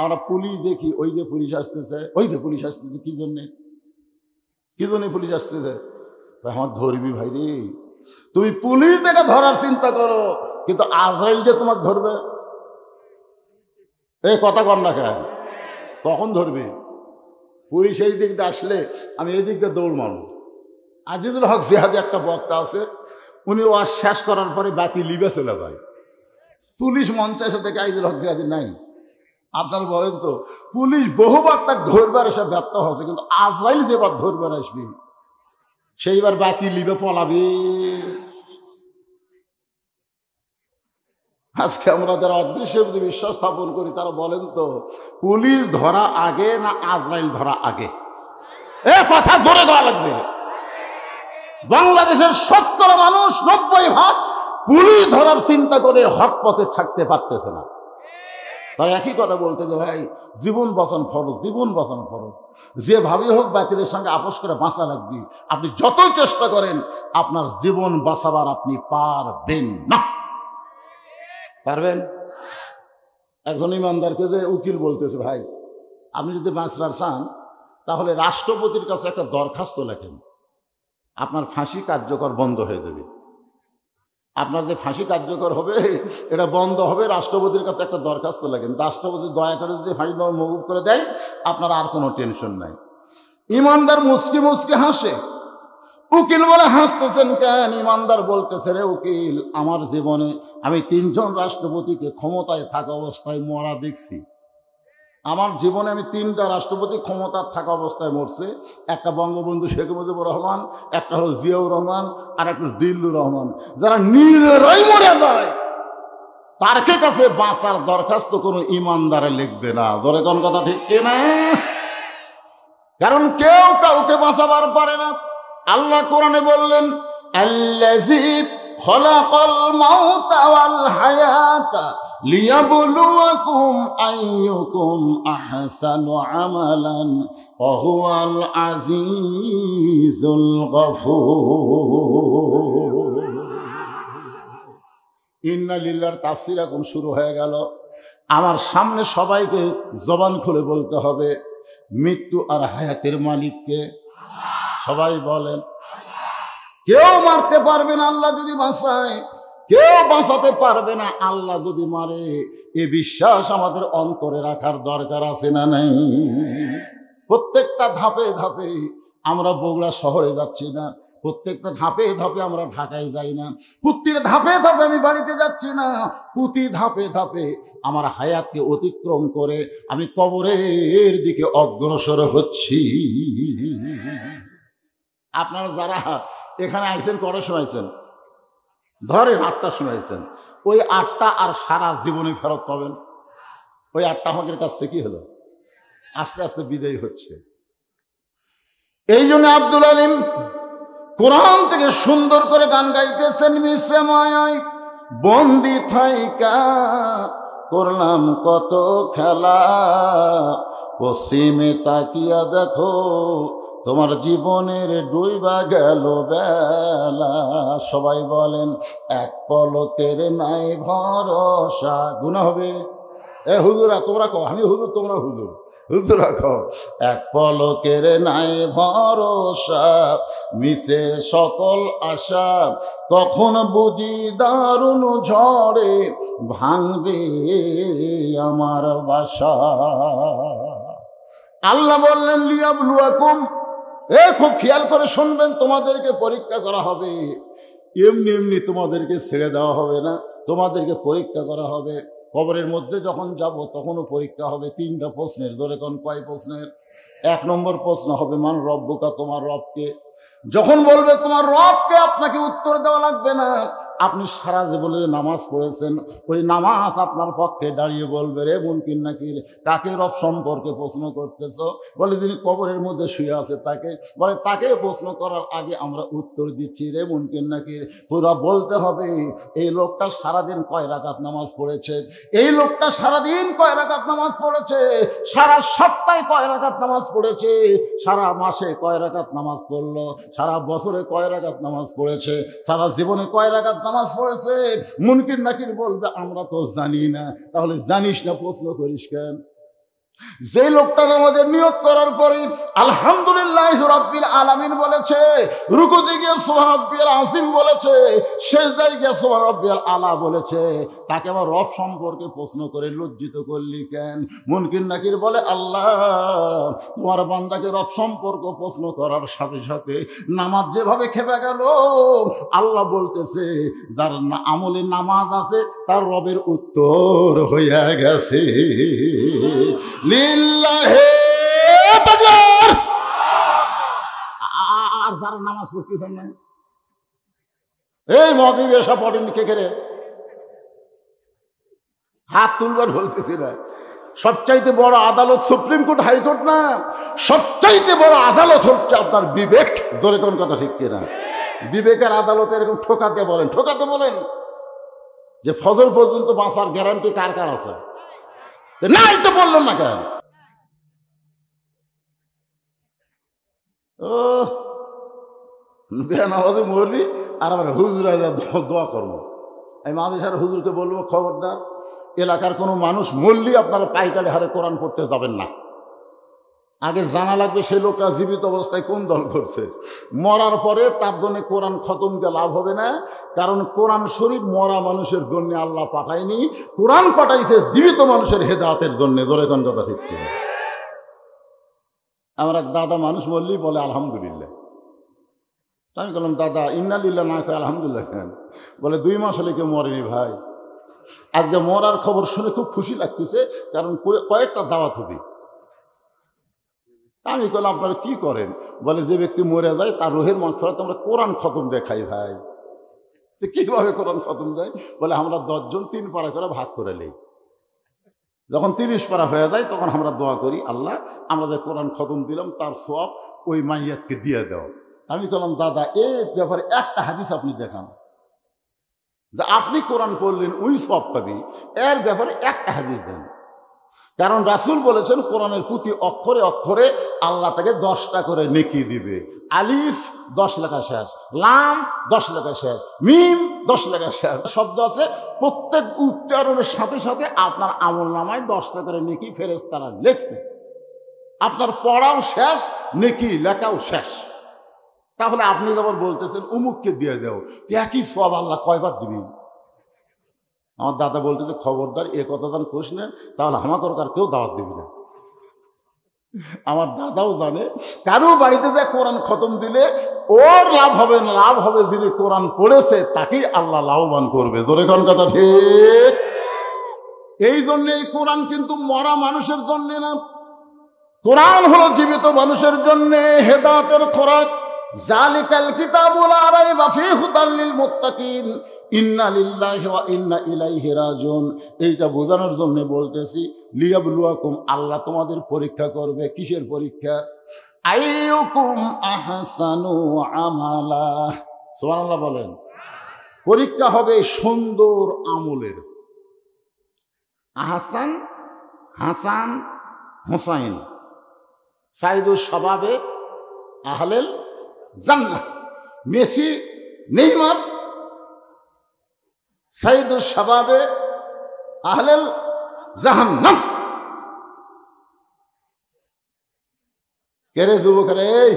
আমরা পুলিশ দেখি, ওই যে পুলিশ আসতেছে, ওই যে পুলিশ আসতেছে, কি জন্যে পুলিশ আসতেছে? আমার ধরবি ভাই রে, তুমি পুলিশ দেখে ধরার চিন্তা করো, কিন্তু আজরাইল যে তোমাকে ধরবে, এই কথা কর না কেন? কখন ধরবে? পুলিশ এই দিক দিয়ে আসলে আমি এই দিক দিয়ে দৌড় মারব। আজিজুল হক জিহাদি একটা বক্তা আছে, উনি ওয়াজ শেষ করার পরে বাতি লিবে চলে যায়। পুলিশ মঞ্চে এসে দেখে আজিজুল হক জিহাদি নাই। আপনারা বলেন তো, পুলিশ বহুবার তাকে ধরবার এসে ব্যর্থ হচ্ছে, কিন্তু আজরাইল যেবার ধরবার আসবে সেইবার বাতি লিবে পলাবে। আজকে আমরা যারা অদৃশ্যের প্রতি বিশ্বাস স্থাপন করি, তারা বলেন তো, পুলিশ ধরা আগে না আজরাইল ধরা আগে? এ কথা জোরে দেওয়া লাগবে। বাংলাদেশের 70 মানুষ 90% পুলিশ ধরার চিন্তা করে হক পথে থাকতে পারতেছে না। তাই একই কথা বলতে যে ভাই, জীবন বাঁচান ফরজ, জীবন বাঁচান ফরজ। যেভাবেই হোক বাতিলের সঙ্গে আপোষ করে বাঁচা লাগবে। আপনি যতই চেষ্টা করেন, আপনার জীবন বাঁচাবার আপনি পারবেন না। পারবেন? একজন ইমানদারকে যে উকিল বলতেছে, ভাই আপনি যদি বাঁচবার চান তাহলে রাষ্ট্রপতির কাছে একটা দরখাস্ত লেখেন, আপনার ফাঁসি কার্যকর বন্ধ হয়ে যাবে। আপনার যে ফাঁসি কার্যকর হবে এটা বন্ধ হবে, রাষ্ট্রপতির কাছে একটা দরখাস্ত লেখেন, রাষ্ট্রপতি দয়া করে যদি ফাঁসি মওকুফ করে দেয়, আপনার আর কোনো টেনশন নাই। ইমানদার মুচকি মুচকি হাসে। উকিল বলে, হাসতেছেন কেন? ইমানদার বলতেছে, রে উকিল, আমার জীবনে আমি 3 জন রাষ্ট্রপতিকে ক্ষমতায় থাকা অবস্থায় মরা দেখছি। আমার জীবনে আমি 3টা রাষ্ট্রপতি ক্ষমতার থাকা অবস্থায় মরছে। একটা বঙ্গবন্ধু শেখ মুজিবুর রহমান, একটা হলো জিয়াউর রহমান, আর একটা দিল্লুর রহমান। যারা নিজেরাই মরে যায়, তার কাছে বাঁচার দরখাস্ত কোনো ইমানদারে লিখবে না। ধরে কোন কথা ঠিক কিনা? কারণ কেউ কাউকে বাঁচাবার পারে না। আল্লাহ কোরআনে বললেন, আল্লাযী খলাকাল মাউতা ওয়াল হায়াতা লিয়াবলুয়াকুম আইয়ুকুম আহসানু আমালান ওয়া হুয়াল আজিজুল গফুর। ইন্না লিল্লাহর তাফসীর এখন শুরু হয়ে গেল। আমার সামনে সবাইকে জবান খুলে বলতে হবে, মৃত্যু আর হায়াতের মালিককে? সবাই বলেন। কেউ মারতে পারবে না আল্লাহ যদি বাঁচায়, কেউ বাঁচাতে পারবে না আল্লাহ যদি মারে। এ বিশ্বাস আমাদের অন্তরে রাখার দরকার আছে না নাই? প্রত্যেকটা ধাপে ধাপে আমরা বগুড়া শহরে যাচ্ছি না, প্রত্যেকটা ধাপে ধাপে আমরা ঢাকায় যাই না, প্রতিটা ধাপে ধাপে আমি বাড়িতে যাচ্ছি না, প্রতি ধাপে ধাপে আমার হায়াতকে অতিক্রম করে আমি কবরের দিকে অগ্রসর হচ্ছি। আপনারা যারা এখানে আইছেন কটার সময় আইছেন? ধরেন 8টার সময় আইছেন। ওই 8টা আর সারা জীবনে ফেরত পাবেন। ওই 8টা আমাদের কাছ থেকে কি হলো? আস্তে আস্তে বিদায় হচ্ছে। এই জন্য আব্দুল আলিম কোরআন থেকে সুন্দর করে গান গাইতেছেন, মিশে মায়ায় বন্দি থাইকা করলাম কত খেলা, পশ্চিমে তাকিয়া দেখো তোমার জীবনের ডুইবা গেল বেলা। সবাই বলেন এক পলকের নাই ভরসা। গুনাহ হবে? হুজুরা তোমরা কও, আমি হুজুর তোমরা হুজুর, হুজুরা কও। এক পলকের নাই ভরসা, মিশে সকল আশা, কখন বুঝি দারুণ ঝড়ে ভাঙবে আমার বাসা। আল্লাহ বললেন লিয়াবলুয়াকুম, খুব খেয়াল করে শুনবেন, তোমাদেরকে পরীক্ষা করা হবে। এমনি এমনি তোমাদেরকে ছেড়ে দেওয়া হবে না, তোমাদেরকে পরীক্ষা করা হবে। কবরের মধ্যে যখন যাব তখনও পরীক্ষা হবে 3টা প্রশ্নের। ধরে কোন কয় প্রশ্নের? 1 নম্বর প্রশ্ন হবে মান রব্বুকা, তোমার রবকে। যখন বলবে তোমার রবকে, আপনাকে উত্তর দেওয়া লাগবে না। আপনি সারা জীবনে নামাজ পড়েছেন, ওই নামাজ আপনার পক্ষে দাঁড়িয়ে বলবে রে মুনকির নাকির, কাকে রব সম্পর্কে প্রশ্ন করতেছ? বলে যিনি কবরের মধ্যে শুয়ে আছে তাকে। বলে তাকে প্রশ্ন করার আগে আমরা উত্তর দিচ্ছি রে মুনকির নাকির। তোরা বলতে হবে এই লোকটা সারাদিন কয় রাকাত নামাজ পড়েছে, এই লোকটা সারাদিন কয় রাকাত নামাজ পড়েছে, সারা সপ্তাহে কয় রাকাত নামাজ পড়েছে, সারা মাসে কয় রাকাত নামাজ পড়লো, সারা বছরে কয় রাকাত নামাজ পড়েছে, সারা জীবনে কয় রাকাত নামাজ পড়েছে। মুনকির নাকির বলবে আমরা তো জানি না। তাহলে জানিস না প্রশ্ন করিস কেন? যে লোকটা আমাদের নিয়ত করার পরে আলহামদুলিল্লাহ রাব্বিল আলামিন বলেছে, রুকুতে গিয়ে সুবহান রাব্বিয়াল আযীম বলেছে, সিজদায় গিয়ে সুবহান রাব্বিয়াল আলা বলেছে, তাকে আবার রব সম্পর্কে প্রশ্ন করে লজ্জিত করলি কেন? মুনকির নাকির বলে আল্লাহ তোমার বান্দাকে রব সম্পর্ক প্রশ্ন করার সাথে সাথে নামাজ যেভাবে খেপে গেল, আল্লাহ বলতেছে যার আমলে নামাজ আছে তার রবের উত্তর হইয়া গেছে। লিল্লাহে তাকবীর। আর যারা নামাজ পড়তেছেন না, এই মাগরিব এসা পড়েন কে করে? হাত তুলবার বলতেছি না। সবচাইতে বড় আদালত সুপ্রিম কোর্ট, হাইকোর্ট না, সবচাইতে বড় আদালত হচ্ছে আপনার বিবেক। জোরে কোন কথা ঠিক কিনা? বিবেকের আদালতে এরকম ঠোকাতে বলেন, ঠোকাতে বলেন যে ফজর পর্যন্ত বাঁচার গ্যারান্টি কার কার আছে? নাই তো বললেন না কেন? ও নামাজে মরবি আর আবার হুজুর দোয়া করবো। আমি মাদ্রাসার হুজুরকে বলবো খবরদার, এলাকার কোনো মানুষ মরলি আপনারা পাইকারি হারে কোরআন পড়তে যাবেন না। আগে জানা লাগবে সেই লোকটা জীবিত অবস্থায় কোন দল করছে। মরার পরে তার জন্য কোরআন খতম দিয়ে লাভ হবে না, কারণ কোরআন শরীফ মরা মানুষের জন্য আল্লাহ পাঠায়নি, কোরআন পাঠাইছে জীবিত মানুষের হেদায়েতের জন্য। ধরে কোন কথা ঠিক কিনা? আমার এক দাদা মানুষ বললি বলে আলহামদুলিল্লাহ। আমি বললাম দাদা ইন্না লিল্লাহ না কয় আলহামদুলিল্লাহ কেন? বলে 2 মাস হলে কেউ মরেনি ভাই। আজকে মরার খবর শুনে খুব খুশি লাগতেছে, কারণ কয়েকটা দাওয়াত হবে। আমি বললাম আপনারা কি করেন? বলে যে ব্যক্তি মরে যায় তার রুহের মাগফিরাত আমরা কোরআন খতম দেখাই ভাই। কিভাবে কোরআন খতম দেয়? বলে আমরা 10 জন 3 পারা করে ভাগ করে নেই। যখন 30 পারা হয়ে যায় তখন আমরা দোয়া করি, আল্লাহ আমরা যে কোরআন খতম দিলাম তার সওয়াব ওই মাইয়াতকে দিয়ে দাও। আমি বললাম দাদা এই ব্যাপারে একটা হাদিস আপনি দেখান যে আপনি কোরআন পড়লেন ওই সওয়াব পাবি, এর ব্যাপারে একটা হাদিস দেন। কারণ রাসূল বলেছেন কোরআনের প্রতি অক্ষরে অক্ষরে আল্লাহ তাকে 10টা করে নেকি দিবে। আলিফ 10 লেখা শেষ, লাম 10 লেখা শেষ, মিম 10 লেখা শেষ শব্দ আছে। প্রত্যেক উচ্চারণের সাথে সাথে আপনার আমল নামায় 10টা করে নেকি ফেরেশতারা লিখছে। আপনার পড়াও শেষ, নেকি লেখাও শেষ। তাহলে আপনি যখন বলতেছেন উমুককে দিয়ে দেও, একই সওয়াব আল্লাহ কয়বার দিবি? আমার দাদা বলতেছে খবরদার এ কথা যেন কোস না, তাহলে আমাকে আর কেউ দাওয়াত দিবি না। আমার দাদাও জানে কারো বাড়িতে যে কোরআন খতম দিলে ওর লাভ হবে না, লাভ হবে যিনি কোরআন পড়েছে তাকেই আল্লাহ লাভবান করবে। জোরে কোন কথা ঠিক? এই জন্য এই কোরআন কিন্তু মরা মানুষের জন্য না, কোরআন হলো জীবিত মানুষের জন্য হেদায়েতের খোরাক। জালিকাল কিতাবু লা রাইবা ফীহি হুদাল লিল মুত্তাকিন ইন্না লিল্লাহি ওয়া ইন্না ইলাইহি রাজিউন। এইটা বোঝানোর জন্য বলতেছি লিয়াবলুয়াকুম, আল্লাহ তোমাদের পরীক্ষা করবে। কিসের পরীক্ষা? আইয়ুকুম আহসানু আমালা। সুবহানাল্লাহ বলেন। পরীক্ষা হবে সুন্দর আমলের। আহসান, হাসান, হুসাইন, সাইদুস শাবাবে আহলেল জান্নাহ। মেসি, নেইমার সাইদুল শাবাবে আহলেল জাহান্নাম। কেরে যুবকেরা, এই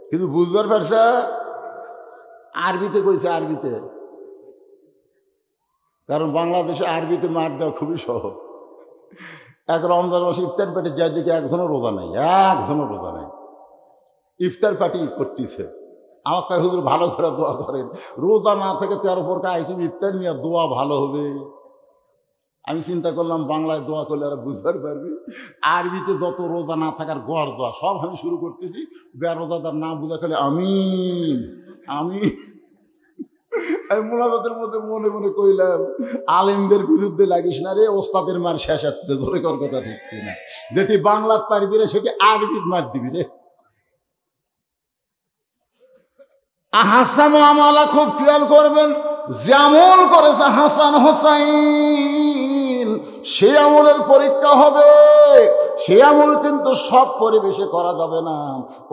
কিন্তু বুঝবার পারছে? আরবিতে কইছে, আরবিতে। কারণ বাংলাদেশে আরবিতে মার দেওয়া খুবই সহজ। এক রমজান মাসে ইফতার পার্টি যার দিকে একজনও রোজা নেই, একজনও রোজা নেই, ইফতার পার্টি করতেছে। আমার কাছে হুজুর ভালো করে দোয়া করেন, রোজা না থেকে 13 প্রকার আইটেম ইফতার নিয়ে দোয়া ভালো হবে। আমি চিন্তা করলাম বাংলায় দোয়া করলে আর বুঝতে পারবি, আরবিতে যত রোজা না থাকার গড় দোয়া সব আমি শুরু করতেছি। বেরোজাদার না বুঝা খেলে আমি মোনাজাতের মধ্যে মনে মনে কইলাম, আলেমদের বিরুদ্ধে লাগিস না রে, ওস্তাদের মার শেষ হাতে ধরে কর, কথা ঠিক কিনা? যেটি বাংলাত পারবি রে সেটি আরবিত মার দিবি রে। হাসান আমলা খুব খেয়াল করবেন, যে আমল করেছে হাসান হোসাইন সে আমলের পরীক্ষা হবে। সে আমল কিন্তু সব পরিবেশে করা যাবে না।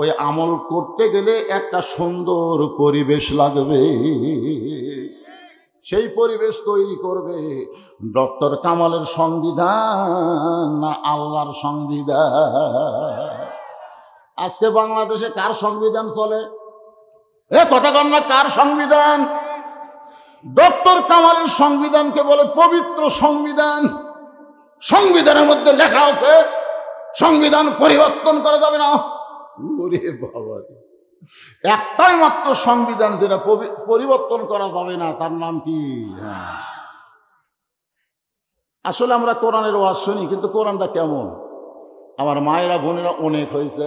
ওই আমল করতে গেলে একটা সুন্দর পরিবেশ লাগবে। সেই পরিবেশ তৈরি করবে ডক্টর কামালের সংবিধান না আল্লাহর সংবিধান? আজকে বাংলাদেশে কার সংবিধান চলে? কথা কন না, কার সংবিধান? ডক্টর কামালের সংবিধানকে বলে পবিত্র সংবিধান। সংবিধানের মধ্যে লেখা আছে সংবিধান পরিবর্তন করা যাবে না। ওরে বাবা, একটাই মাত্র সংবিধান যেটা পরিবর্তন করা যাবে না, তার নাম কি? আসলে আমরা কোরআনের ওয়াজ শুনি, কিন্তু কোরআনটা কেমন? আমার মায়েরা বোনেরা অনেক হয়েছে,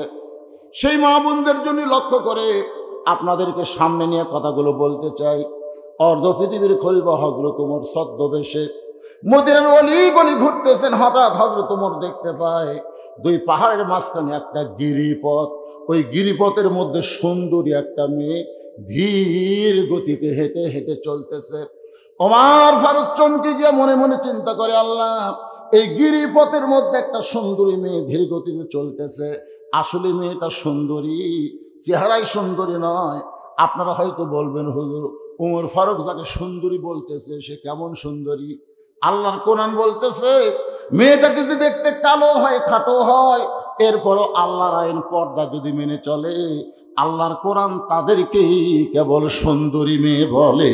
সেই মা বোনদের জন্য লক্ষ্য করে আপনাদেরকে সামনে নিয়ে কথাগুলো বলতে চাই। অর্ধ পৃথিবীর খলিফা হযরত ওমর ছদ্মবেশে মদিনার অলি গলি ঘুরতেছেন। হঠাৎ হযরত ওমর দেখতে পায় দুই পাহাড়ের মাঝখানে একটা গিরিপথ। ওই গিরিপথের মধ্যে সুন্দরী একটা মেয়ে ধীর গতিতে হেঁটে হেঁটে চলতেছে। ওমর ফারুক চমকে গিয়ে মনে মনে চিন্তা করে, আল্লাহ, এই গিরিপথের মধ্যে একটা সুন্দরী মেয়ে ধীর গতিতে চলতেছে। আসলে মেয়েটা সুন্দরী, চেহারাই সুন্দরী নয়। আপনারা হয়তো বলবেন, হুজুর ওমর ফারুক যাকে সুন্দরী বলতেছে সে কেমন সুন্দরী? আল্লাহর কোরআন বলতেছে মেয়েটা যদি দেখতে কালো হয়, খাটো হয়, এরপরও আল্লাহর আইন পর্দা যদি মেনে চলে, আল্লাহর কোরআন তাদেরকেই কেবল সুন্দরী মেয়ে বলে।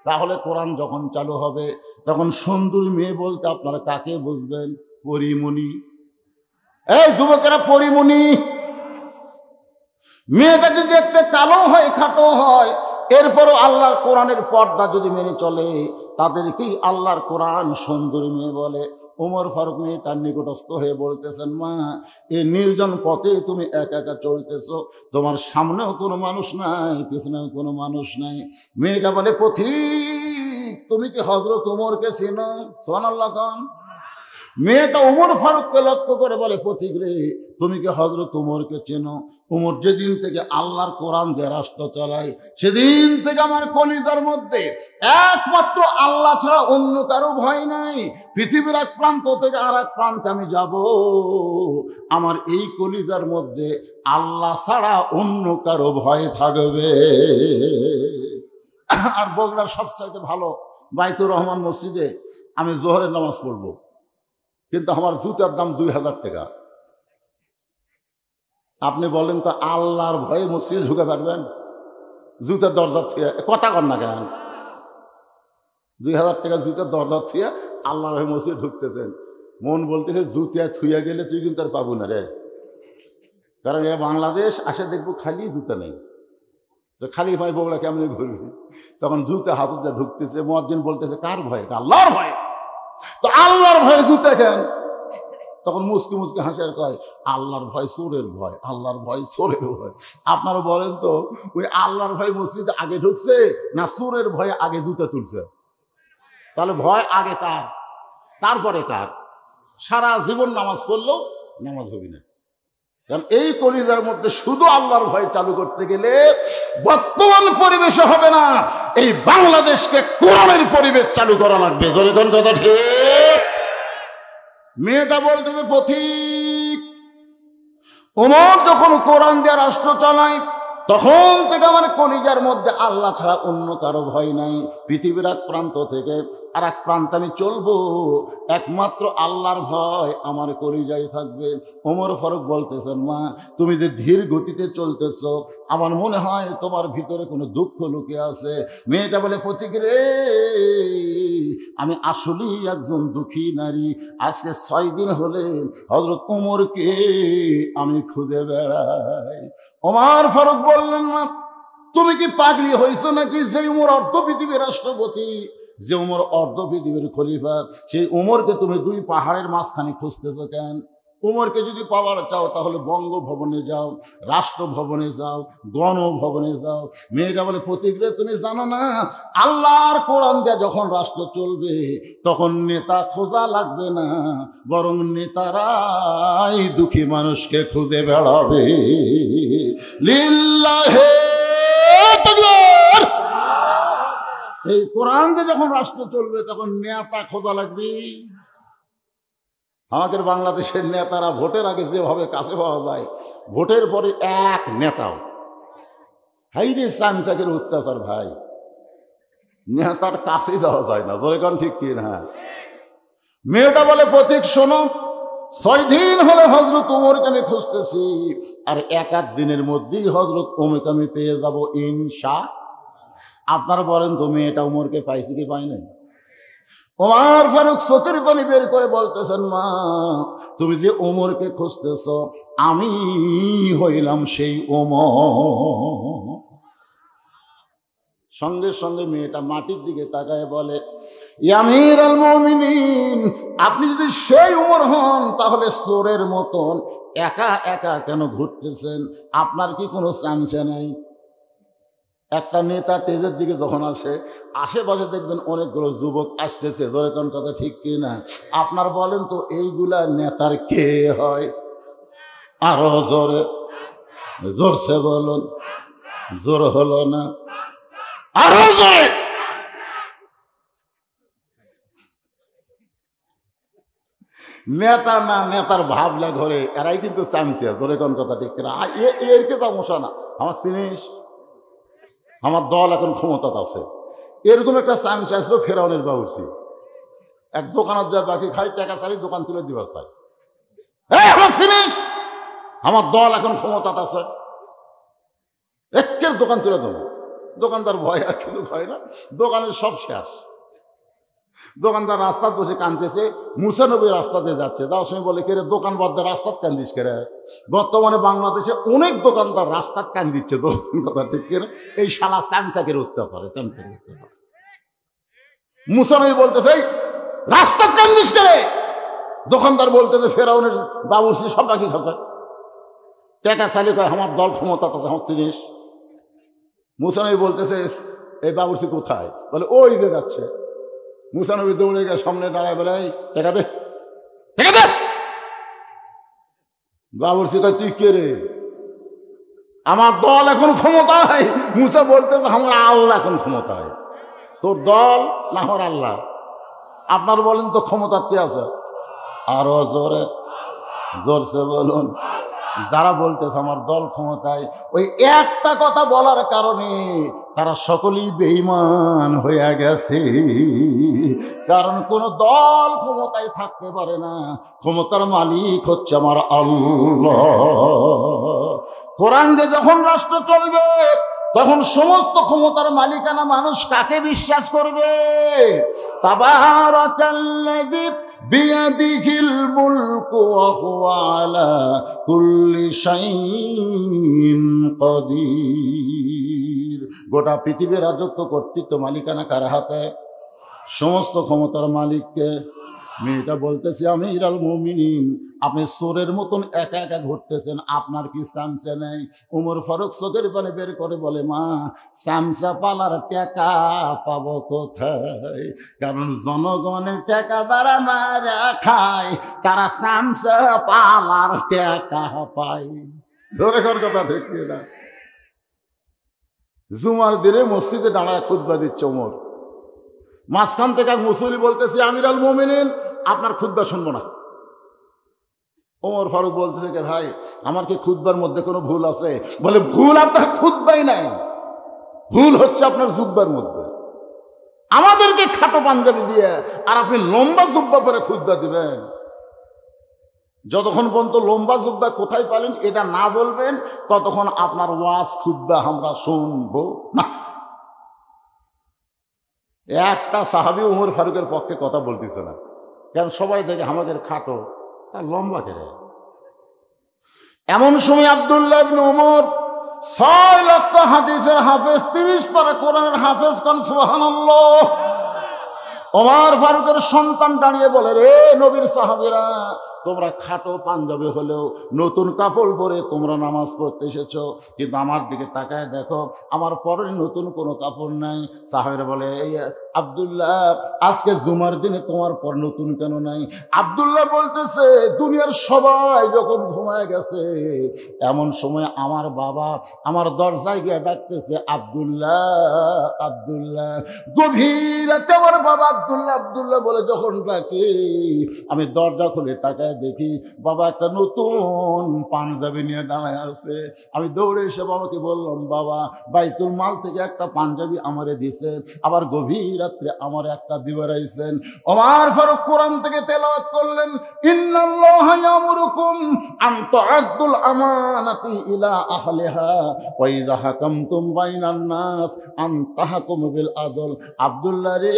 তাহলে কোরআন যখন চালু হবে তখন সুন্দরী মেয়ে বলতে আপনারা কাকে বুঝবেন? পরিমণি। এই যুবকেরা, পরিমণি। মেয়েটা যদি দেখতে কালো হয়, খাটো হয়, এরপরও আল্লাহর কোরআনের পর্দা যদি মেনে চলে, তাদেরকেই আল্লাহর কোরআন সুন্দরী মেয়ে বলে। ওমর ফারুক মেয়েটার নিকটস্থ হয়ে বলতেছেন, মা, এই নির্জন পথে তুমি একা একা চলতেছ, তোমার সামনেও কোনো মানুষ নাই, পিছনেও কোনো মানুষ নাই। মেয়েটা বলে, পথিক, তুমি কি হযরত ওমরকে চেনো? সুবহানাল্লাহ খান। মেয়েটা ওমর ফারুককে লক্ষ্য করে বলে, পথিক রে, তুমি কি হযরত ওমরকে চেনো? ওমর যেদিন থেকে আল্লাহর কোরআন দিয়ে রাষ্ট্র চালায়, সেদিন থেকে আমার কলিজার মধ্যে একমাত্র আল্লাহ ছাড়া অন্য কারো ভয় নাই। পৃথিবীর এক প্রান্ত থেকে আর এক প্রান্তে আমি যাব, আমার এই কলিজার মধ্যে আল্লাহ ছাড়া অন্য কারো ভয় থাকবে। আর বগুড়ার সবচাইতে ভালো বাইতুর রহমান মসজিদে আমি জোহরের নামাজ পড়বো, কিন্তু আমার জুতার দাম 2000 টাকা। আপনি বলেন তো, আল্লাহর ভয়ে মসজিদে ঢুকে পারবেন? জুতার দরজার থেকে কথা কর না কেন? 2000 টাকা জুতার দরজার থেকে আল্লাহর ভয়ে মসজিদে ঢুকতেছেন। মন বলতেছে, জুতিয়া থুইয়া গেলে তুই কিন্তু আর পাবো না রে। কারণ এরা বাংলাদেশ আসে দেখবো খালি জুতা নেই, তো খালি ভাই বগুড়া কেমনি ঘুরবি? তখন জুতা হাতে ঢুকতেছে, মুয়াজ্জিন বলতেছে, কার ভয়ে? আল্লাহর ভয়ে। তো আল্লাহর ভয়ে জুতা কেন? তখন মুসকি মুসকি হাসি আর কয়, আল্লাহর ভয় চোরের ভয়, আল্লাহর ভয় চোরের ভয়। আপনারা বলেন তো, ওই আল্লাহর ভয় মসজিদে আগে ঢুকছে না চোরের ভয়ে আগে জুতা তুলছে? তাহলে ভয় আগে কার, তারপরে কার? সারা জীবন নামাজ পড়লেও নামাজ হবে না। কারণ এই কলিজার মধ্যে শুধু আল্লাহর ভয় চালু করতে গেলে বর্তমান পরিবেশে হবে না, এই বাংলাদেশকে কোরআনের পরিবেশ চালু করা লাগবে। ধরে কোন কথা ঠিক? মেয়েটা বলতেছে, পথিক, ওমর যখন কোরআন দিয়ে রাষ্ট্র চালায় তখন থেকে আমার কলিজার মধ্যে আল্লাহ ছাড়া অন্য কারো ভয় নাই। পৃথিবীর এক প্রান্ত থেকে আর এক প্রান্তে আমি চলবো, একমাত্র আল্লাহর ভয় আমার কলিজায় থাকবে। ওমর ফারুক বলতেছেন, মা তুমি যে ধীর গতিতে চলতেছ, আমার মনে হয় তোমার ভিতরে কোনো দুঃখ লুকিয়ে আছে। মেয়েটা বলে, পথিক রে, আমি আসলেই একজন দুঃখী নারী। আজকে 6 দিন হলে হযরত ওমরকে আমি খুঁজে বেড়াই। ওমর ফারুক বললেন, না তুমি কি পাগলি হয়েছো নাকি? যে উমর অর্ধ পৃথিবীর রাষ্ট্রপতি, যে উমর অর্ধ পৃথিবীর খলিফা, সেই উমরকে তুমি 2 পাহাড়ের মাঝখানে খুঁজতেছো কেন? উমরকে যদি পাওয়ার চাও তাহলে বঙ্গভবনে যাও, রাষ্ট্রভবনে যাও, গণভবনে যাও। মেয়েটা বলে, প্রতিক্রিয়া তুমি জানো না, আল্লাহর কোরআন দিয়ে যখন রাষ্ট্র চলবে তখন নেতা খোঁজা লাগবে না, বরং নেতারাই দুঃখী মানুষকে খুঁজে বেড়াবে। লিল্লাহে তাকবীর। এই কোরআন দিয়ে যখন রাষ্ট্র চলবে তখন নেতা খোঁজা লাগবে। আমাদের বাংলাদেশের নেতারা ভোটের আগে যেভাবে কাছে পাওয়া যায়, ভোটের পরে এক নেতাও হাইরে চামচাকের অত্যাচার ভাই, নেতার কাছে যাওয়া যায় না। জোরে কোন ঠিক কি না? মেয়েটা বলে, প্রতীক শোনো, 6 দিন হলে হযরত ওমরকে আমি খুঁজতেছি, আর 1 দিনের মধ্যেই হযরত ওমরকে আমি পেয়ে যাব ইনশা। আপনারা বলেন তো, মেয়েটা ওমরকে পাইছে কি পাই নাই? ওমর ফারুক চোখের পানি বের করে বলতেছেন, মা তুমি যে ওমরকে খুঁজতেছ, আমি হইলাম সেই ওমর। সঙ্গে সঙ্গে মেয়েটা মাটির দিকে তাকায় বলে, ইয়া আমিরুল মুমিনিন, আপনি যদি সেই ওমর হন তাহলে চোরের মতন একা একা কেন ঘুরতেছেন? আপনার কি কোনো চান্সে নাই? একটা নেতা স্টেজের দিকে যখন আসে, আশেপাশে দেখবেন অনেকগুলো যুবক আসতেছে। ধরে কোন কথা ঠিক কি না? আপনার বলেন তো, এইগুলা নেতার কে হয়? আরো জোরে, জোরসে বলুন। জোর হলো না, আরো জোরে। নেতা না, নেতার ভাবলা ঘরে এরাই কিন্তু চামচিয়া। ধরে কোন কথা ঠিক কিনা? এর কে তামসা না, আমার চিনিস, আমার দল এখন ক্ষমতাতে আছে। এরকম একটা চামচ আসলো ফেরাউনের বাবুর্চি, এক দোকানত যায় বাকি খাই, টাকা চালি দোকান তুলে দিবার চাই। আমার চিনিস, আমার দল এখন ক্ষমতাতে আছে, একের দোকান তুলে দেবো। দোকানদার ভয় আর কিছু ভয় না, দোকানের সব শেষ। দোকানদার রাস্তায় বসে কাঁদতেছে, মুসা নবী রাস্তাতে যাচ্ছে, যাওয়ার সময় বলে, কে রে দোকান বদ্ধ রাস্তাত কান্দিস কে রে? বর্তমানে বাংলাদেশে অনেক দোকানদার রাস্তাত কান্দিচ্ছে। দোকান কথা ঠিক কিনা? এই শালা চামচাকের অত্যাচারে, চামচাকের অত্যাচার। মুসা নবী বলতেছে, রাস্তাত কান্দিস কে রে? দোকানদার বলতেছে, ফেরাউনের বাবুর্চি সব বাকি খাচ্ছে, টাকা চালি কয় আমার দল ক্ষমতা আছে, আমার চিনিস? মুসা নবী বলতেছে, এই বাবুর্চি কোথায়? বলে, ওই যে যাচ্ছে। মুসা নবী দৌড়ে গিয়ে সামনে দাঁড়ায় বলে, এই টাকা দে, টাকা দে। বাবুর্চি কয়, তুই কে রে? আমার দল এখন ক্ষমতায়। মুসা বলতেছে, আমার আল্লাহ এখন ক্ষমতায়। তোর দল না আমার আল্লাহ? আপনার বলেন তো, ক্ষমতা কে আছে? আরো জোরে, জোরসে বলুন। যারা বলতেছে আমার দল ক্ষমতায়, ওই একটা কথা বলার কারণে তারা সকলেই বেঈমান হয়ে গেছে। কারণ কোন দল ক্ষমতায় থাকতে পারে না, ক্ষমতার মালিক হচ্ছে আমার আল্লাহ। কোরআন দিয়ে যখন রাষ্ট্র চলবে তখন সমস্ত ক্ষমতার মালিকানা মানুষ কাকে বিশ্বাস করবে? তাবারাকাল্লাযী বিয়াদিহিল মুলকু ওয়া হুয়া আলা কুল্লি শাইইন কাদির। গোটা পৃথিবীর রাজত্ব, কর্তৃত্ব, মালিকানা কার হাতে? সমস্ত ক্ষমতার মালিককে। মেয়েটা বলতেছে, আমিরুল মুমিনিন, আপনি চোরের মতন একা একা ঘুরতেছেন, আপনার কি চামচা নেই? ওমর ফারুক চোখের পানি বের করে বলে, মা চামচা পালার টাকা পাবো কোথায়? কারণ জনগণের টাকা যারা না খায় তারা চামচা পালার টাকা পায়। ধরে কোন কথা ঠিক কিনা? জুমার দিনে মসজিদে দাঁড়ায় খুতবা দিচ্ছে ওমর। মাঝখান থেকে মুসল্লি বলতেছে, আমিরুল মুমিনিন, আপনার খুতবা শুনবো না। ওমর ফারুক বলতেছে যে ভাই আমার কি খুতবার মধ্যে কোনো ভুল আছে? বলে ভুল আপনার খুতবাই নাই, ভুল হচ্ছে আপনার জুব্বার মধ্যে। আমাদেরকে খাটো পাঞ্জাবি দিয়ে আর আপনি লম্বা জুব্বা পরে খুতবা দিবেন? যতক্ষণ পর্যন্ত লম্বা জুব্বা কোথায় পালেন এটা না বলবেন ততক্ষণ আপনার ওয়াজ খুতবা আমরা শুনবো না। একটা সাহাবী ওমর ফারুকের পক্ষে কথা বলতেছে না, কারণ সবাই দেখে আমাদের খাটো, তার লম্বা কেড়ে। এমন সময় আব্দুল্লাহ ইবনে ওমর 6 লক্ষ হাদিসের হাফেজ, 30 পারা কোরআনের হাফেজ, কোন সুবহানাল্লাহ। ওমর ফারুকের সন্তান দাঁড়িয়ে বলে, রে নবীর সাহাবীরা, তোমরা খাটো পাঞ্জাবি হলেও নতুন কাপড় পরে তোমরা নামাজ পড়তে এসেছো, কিন্তু আমার দিকে তাকায় দেখো আমার পরে নতুন কোনো কাপড় নাই। সাহাবীরা বলে, এই আব্দুল্লাহ, আজকে জুমার দিনে তোমার পর নতুন কেন নাই? আব্দুল্লাহ বলতেছে, দুনিয়ার সবাই যখন ঘুমায় গেছে এমন সময় আমার বাবা আমার দরজায় গিয়ে ডাকতেছে, আব্দুল্লাহ আব্দুল্লাহ। গভীর রাতে আমার বাবা আব্দুল্লাহ আব্দুল্লাহ বলে যখন ডাকে, আমি দরজা খুলে তাকায় দেখি বাবা একটা নতুন পাঞ্জাবি নিয়ে দাঁড়ায় আছে। আমি দৌড়ে এসে বাবাকে বললাম, বাবা বাইতুল মাল থেকে একটা পাঞ্জাবি আমারে দিছে, আবার গভীর রাত্রে আমার একটা দিবার আইছেন। ওমর ফারুক কোরআন থেকে তেলাওয়াত করলেন, ইন্নাল্লাহা ইয়ামুরুকুম আন তুআদ্দুল আমানাতি ইলা আহলিহা ওয়া ইযা হাকামতুম বাইনান নাস আন তাহকুমু বিল আদল। আব্দুল্লাহ রে,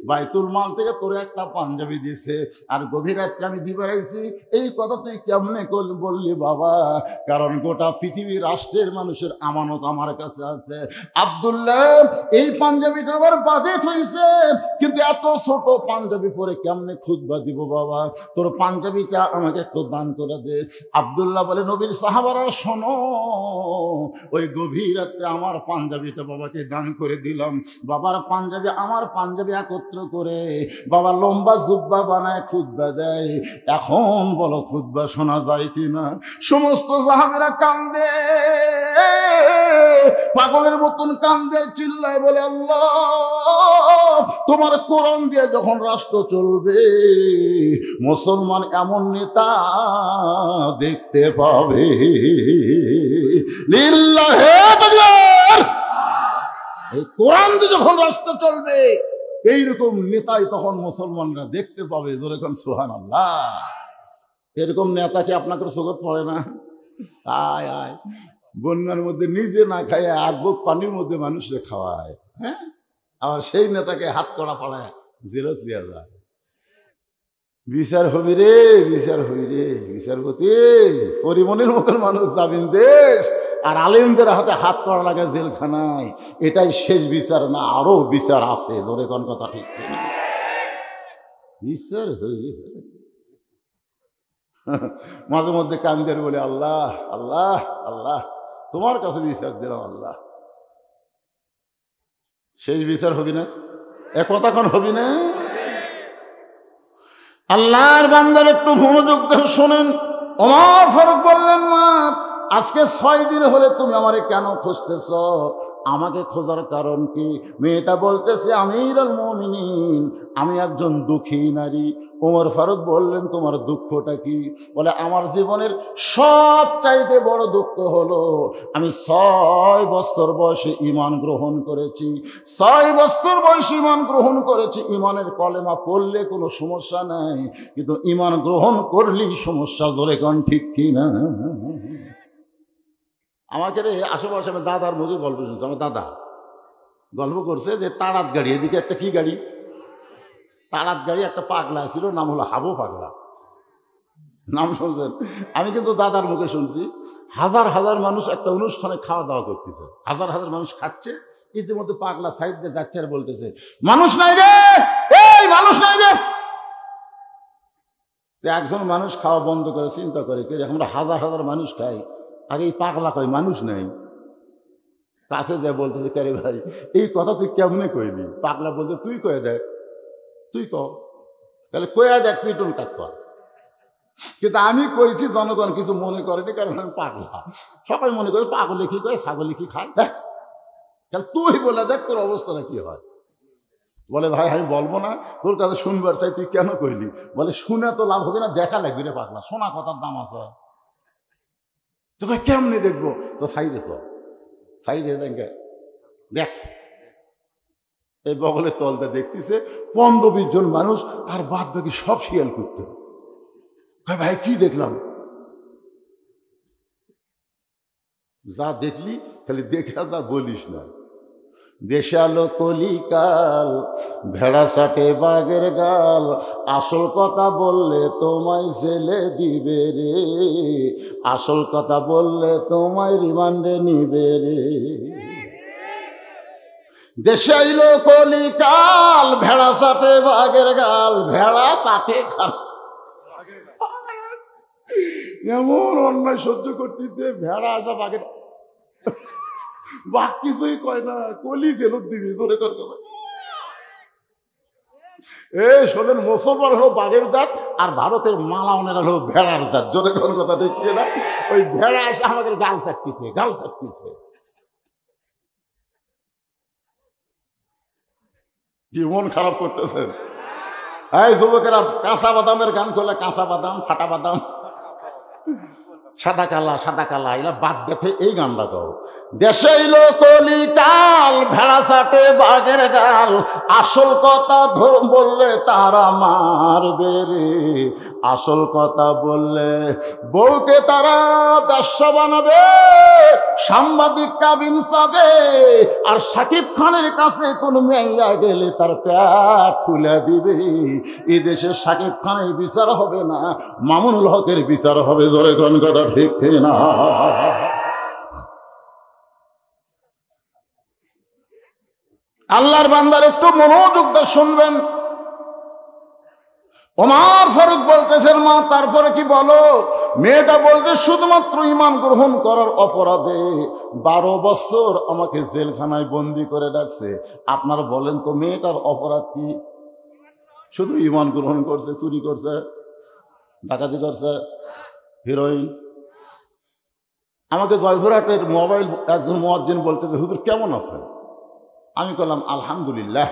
বাইতুল মাল থেকে তোরে একটা পাঞ্জাবি দিছে আর গভীর রাত্রে আমি দিবার আইছি, এই কথা তুই কেমনে বললি বাবা? কারণ গোটা পৃথিবীর রাষ্ট্রের মানুষের আমানত আমার কাছে আছে। আব্দুল্লাহ, এই পাঞ্জাবিটা আমার বাজেট হয়েছে, কিন্তু এত ছোট পাঞ্জাবি পরে কেমনে খুতবা দিব বাবা? তোর পাঞ্জাবিটা আমাকে একটু দান করে দে। আব্দুল্লাহ বলে, নবীর সাহাবারা শোনো, ওই গভীর রাত্রে আমার পাঞ্জাবিটা বাবাকে দান করে দিলাম। বাবার পাঞ্জাবি আমার পাঞ্জাবি একত্র করে বাবা লম্বা জুব্বা বানায় খুতবা দেয়। এখন বলো খুতবা শোনা যায় কিনা? সমস্ত সাহাবীরা কান্দে, পাগলের মতন কান্দে, চিল্লায় বলে, আল্লাহ, তোমার কোরআন দিয়ে যখন রাষ্ট্র চলবে মুসলমান এমন নেতা দেখতে পাবে। লিল্লাহে তাকবীর। এই কোরআন দিয়ে যখন রাষ্ট্র চলবে এইরকম নেতাই তখন মুসলমানরা দেখতে পাবে। জোরে কোন সুবহানাল্লাহ। এরকম নেতাকে আপনাকে জগৎ পড়ে না? আয় আয়, বন্যার মধ্যে নিজে না খায় এক বুক পানির মধ্যে মানুষকে খাওয়ায়, হ্যাঁ, আবার সেই নেতাকে হাত কড়া পড়ায় জেলে দিয়া যায়। বিচার হবি রে, বিচার হবি রে, বিচারপতি পরিমনির মতন মানুষ যাবেন দেশ, আর আলেমদের হাতে হাত করা লাগে জেলখানায়। এটাই শেষ বিচার না, আরো বিচার আছে। জোরে কোন কথা ঠিক কিনা? বিচার হই মাঝে মধ্যে কান্দের বলে, আল্লাহ আল্লাহ আল্লাহ, তোমার কাছে বিচার দিলাম আল্লাহ। শেষ বিচার হবি না? এ কথাক্ষণ হবি না? আল্লাহর বান্দার একটু মনোযোগ দিয়ে শোনেন। ওমর ফারুক বললেন, মা, আজকে 6 দিন হলে তুমি আমারে কেন খুঁজতেছ? আমাকে খোঁজার কারণ কি? মেয়েটা বলতেছে, আমিরুল মুমিনিন, আমি একজন দুঃখী নারী। ওমর ফারুক বললেন, তোমার দুঃখটা কি? বলে, আমার জীবনের সবচাইতে বড় দুঃখ হলো আমি 6 বছর বয়সে ঈমান গ্রহণ করেছি। 6 বছর বয়সে ঈমান গ্রহণ করেছি। ঈমানের কলেমা পড়লে কোনো সমস্যা নাই, কিন্তু ঈমান গ্রহণ করলেই সমস্যা। জোরে কোন ঠিক কিনা? আমাকে রে আশেপাশে আমার দাদার মধ্যে গল্প শুনছে। আমার দাদা গল্প করছে যে তাড়াত গাড়ি, এদিকে একটা কি গাড়ি, তাড়াত গাড়ি, একটা পাগলা ছিল, নাম হলো হাবু পাগলা। নাম শুনছেন? আমি কিন্তু দাদার মুখে শুনছি। হাজার হাজার মানুষ একটা অনুষ্ঠানে খাওয়া দাওয়া করতেছে, হাজার হাজার মানুষ খাচ্ছে, ইতিমধ্যে পাগলা সাইড দিয়ে যাচ্ছে আর বলতেছে, মানুষ নাই রে, এই মানুষ নাই রে। একজন মানুষ খাওয়া বন্ধ করে চিন্তা করে, আমরা হাজার হাজার মানুষ খাই আর এই পাগলা কয় মানুষ নাই। কাছে যা বলতেছে, কারে ভাই এই কথা তুই কেমনে কইলি? পাগলা বলতে, তুই কয়ে দেখ, তুই ক, তাহলে কয়ে দেখ, পিটুন কাক কর। কিন্তু আমি কইছি, জনগণ কিছু মনে করেনি, কারণ আমি পাগলা। সবাই মনে করে পাগলে কি কয়, ছাগলে কি খায়। তাহলে তুই বলে দেখ তোর অবস্থাটা কি হয়। বলে ভাই আমি বলবো না, তোর কাছে শুনবার চাই, তুই কেন কইলি? বলে শুনে তো লাভ হবে না, দেখা লাগবে রে পাগলা, শোনা কথার দাম আছে। তোকে কেমনি দেখবো? তো সাইডে সাইডে দেখ, এই বগলের তলটা দেখতেছে 15-20 জন মানুষ, আর বাদ বাকি সব শিয়াল করতে। ভাই কি দেখলাম? যা দেখলি খালি দেখে আর তা বলিস না। দেশে আলো কলিকাল, ভেড়া সাটে বাঘের গাল, আসল কথা বললে তোমায় জেলে দিবে রে, আসল কথা বললে তোমায় রিমান্ডে নিবে রে। দেশে আইলো কলিকাল, ভেড়া সাটে বাঘের গাল, ভেড়া সাটে গাল। এমন অন্যায় সহ্য করতেছে, ভেড়া আসা বাঘের, বাঘ কিছুই কয় না, কলি জেলত দিবি জোরে কর কথা। এই শোনেন, মুসলমান হলো বাঘের জাত, আর ভারতের মালাওনেরা হলো ভেড়ার জাত। জোরে কোন কথা ঠিক না? ওই ভেড়া এসে আমাদের গাল চাটতেছে, গাল চাটতেছে। কি মন খারাপ করতেছেন? এই যুবকেরা, কাঁচা বাদামের গান করলে, কাঁচা বাদাম, ফাটা বাদাম, সাদা কালা, সাদা কালা, এগুলা বাদ দেখে এই গানটা গাও। দেশে এলো কলিকাল, ভেড়া চাটে বাঘের গাল, আসল কথা বললে তারা মারবে রে, আসল কথা বললে বউকে তারা ব্যবসা বানাবে, সাংবাদিক কাবিন চাবে, আর সাকিব খানের কাছে কোন মেয়েরা গেলে তার পেট খুলে দিবে। এই দেশে সাকিব খানের বিচার হবে না, মামুনুল হকের বিচার হবে। জোরে কোন কথা ঠিক না? আল্লাহর বান্দার একটু মনোযোগ দিয়ে শুনবেন। ওমর ফারুক বলতেছেন, মা তারপরে কি বলো? মেয়েটা বলতে শুধুমাত্র ঈমান গ্রহণ করার অপরাধে 12 বছর আমাকে জেলখানায় বন্দি করে রাখছে। আপনারা বলেন তো মেয়েটার অপরাধ কি? শুধু ঈমান গ্রহণ করছে, চুরি করছে, ডাকাতি করছে, হিরোইন। আমাকে জয়পুরহাটের মোবাইল একজন মুয়াজ্জিন বলতেছে, হুজুর কেমন আছে? আমি বললাম আলহামদুলিল্লাহ।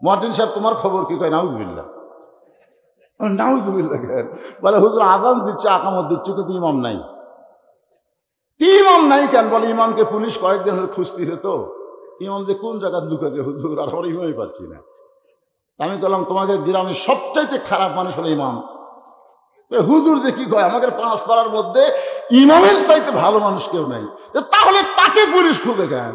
মুয়াজ্জিন সাহেব তোমার খবর কি? কয় নাউজুবিল্লাহ। নাউজুবিল্লাহ কেন? বলে হুজুর আজান দিচ্ছে, আকামত দিচ্ছে, কিন্তু ইমাম নাই। ইমাম নাই কেন? বলে ইমামকে পুলিশ কয়েকদিন ধরে খুঁজতেছে, তো ইমাম যে কোন জায়গায় লুকাছে হুজুর, আর আমরা ইমামই পাচ্ছি না। আমি বললাম তোমাকে গ্রামের সবচাইতে খারাপ মানুষ হলো ইমাম। হুজুর যে কি কয়, আমাদের 5 পাড়ার মধ্যে ইমামের চাইতে ভালো মানুষ কেউ নাই, তাহলে তাকে পুলিশ খুঁজে কেন?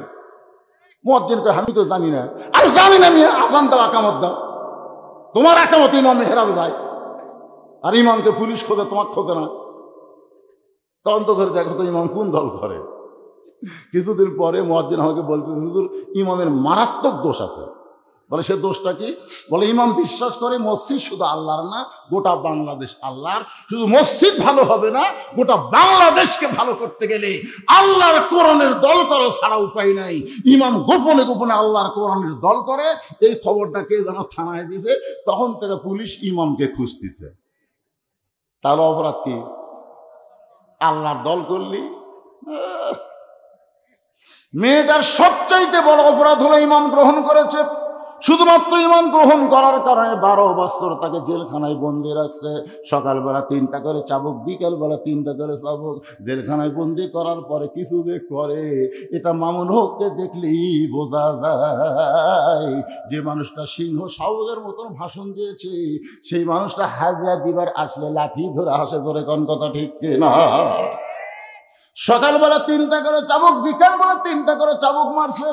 মুয়াজ্জিন কয় আমি তো জানি না। আরে জানি না, আমি আজান দাও, আকামত দাও, তোমার আকামত ইমাম হেরাবে যায়, আর ইমামকে পুলিশ খোঁজে, তোমার খোঁজে না। তদন্ত করে দেখো তো ইমাম কোন দল করে। কিছুদিন পরে মুয়াজ্জিন আমাকে বলতেছে, হুজুর ইমামের মারাত্মক দোষ আছে। বলে সে দোষটা কি? বলে ইমাম বিশ্বাস করে মসজিদ শুধু আল্লাহর না, গোটা বাংলাদেশ আল্লাহর। শুধু মসজিদ ভালো হবে না, গোটা বাংলাদেশকে ভালো করতে গেলে আল্লাহর কোরআনের দল করা ছাড়া উপায় নাই। ইমাম গোপনে গোপনে আল্লাহর কোরআনের দল করে। এই খবরটা কে যেন থানায় দিয়েছে, তখন থেকে পুলিশ ইমামকে খুঁজতেছে। তাহলে অপরাধ কি? আল্লাহর দল করলি। মেয়েটার সবচাইতে বড় অপরাধ হলো ইমাম গ্রহণ করেছে। শুধুমাত্র ইমাম গ্রহণ করার কারণে 12 বছর তাকে জেলখানায় বন্দি রাখছে। সকালবেলা 3টা করে চাবুক, বিকেলবেলা 3টা করে চাবুক। জেলখানায় বন্দি করার পরে কিছু যে করে, এটা মামুন হককে দেখলেই বোঝা যায়। যে মানুষটা সিংহ শাওকের মতন ভাষণ দিয়েছে, সেই মানুষটা হাজরা দিবার আসলে লাঠি ধরে হাসে। ধরে কোন কথা ঠিক না? সকালবেলা 3টা করে চাবুক, বিকালবেলা 3টা করে চাবুক মারছে।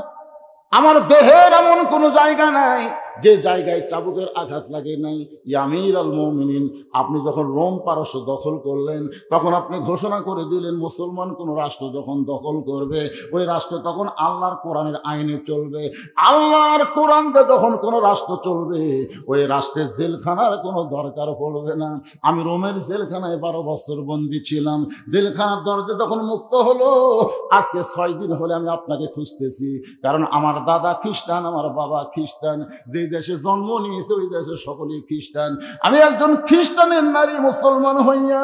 আমার দেহের এমন কোনো জায়গা নাই যে জায়গায় চাবুকের আঘাত লাগে নাই। আমির আল মুমিনিন, আপনি যখন রোম পারস্য দখল করলেন, তখন আপনি ঘোষণা করে দিলেন মুসলমান কোন রাষ্ট্র যখন দখল করবে, ওই রাষ্ট্র তখন আল্লাহর কোরআনের আইনে চলবে। আল্লাহর কোরআন দিয়ে যখন কোনো রাষ্ট্র চলবে, ওই রাষ্ট্রের জেলখানার কোনো দরকার পড়বে না। আমি রোমের জেলখানায় 12 বছর বন্দী ছিলাম। জেলখানার দরজা যখন মুক্ত হলো, আজকে 6 দিন হলে আমি আপনাকে খুঁজতেছি, কারণ আমার দাদা খ্রিস্টান, আমার বাবা খ্রিস্টান, যেই দেশে জন্ম নিয়েছে ওই দেশে সকলেই খ্রিস্টান। আমি একজন খ্রিস্টানের নারী মুসলমান হইয়া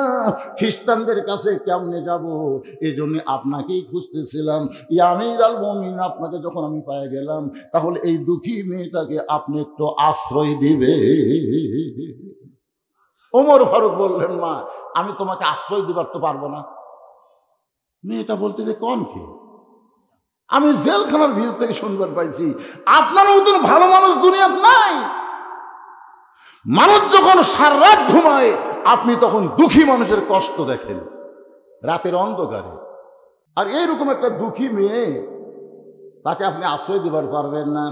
খ্রিস্টানদের কাছে কেমনে যাব, এই জন্য আপনাকেই খুঁজতেছিলাম। ইয়া আমির আল মুমিনিন, আপনাকে যখন আমি পেয়ে গেলাম, তাহলে এই দুঃখী মেয়েটাকে আপনি একটু আশ্রয় দিবে। ওমর ফারুক বললেন, মা আমি তোমাকে আশ্রয় দিবার তো পারবো না। মেয়েটা বলতে যে কোন কি, আমি জেলখানার ভিতর থেকে শুনবার পাইছি আপনার মতন ভালো মানুষ দুনিয়াত নাই। মানুষ যখন সারা রাত ঘুমায় আপনি তখন দুঃখী মানুষের কষ্ট দেখেন রাতের অন্ধকারে। আর এইরকম একটা দুঃখী মেয়ে, তাকে আপনি আশ্রয় দিবার পারবেন না।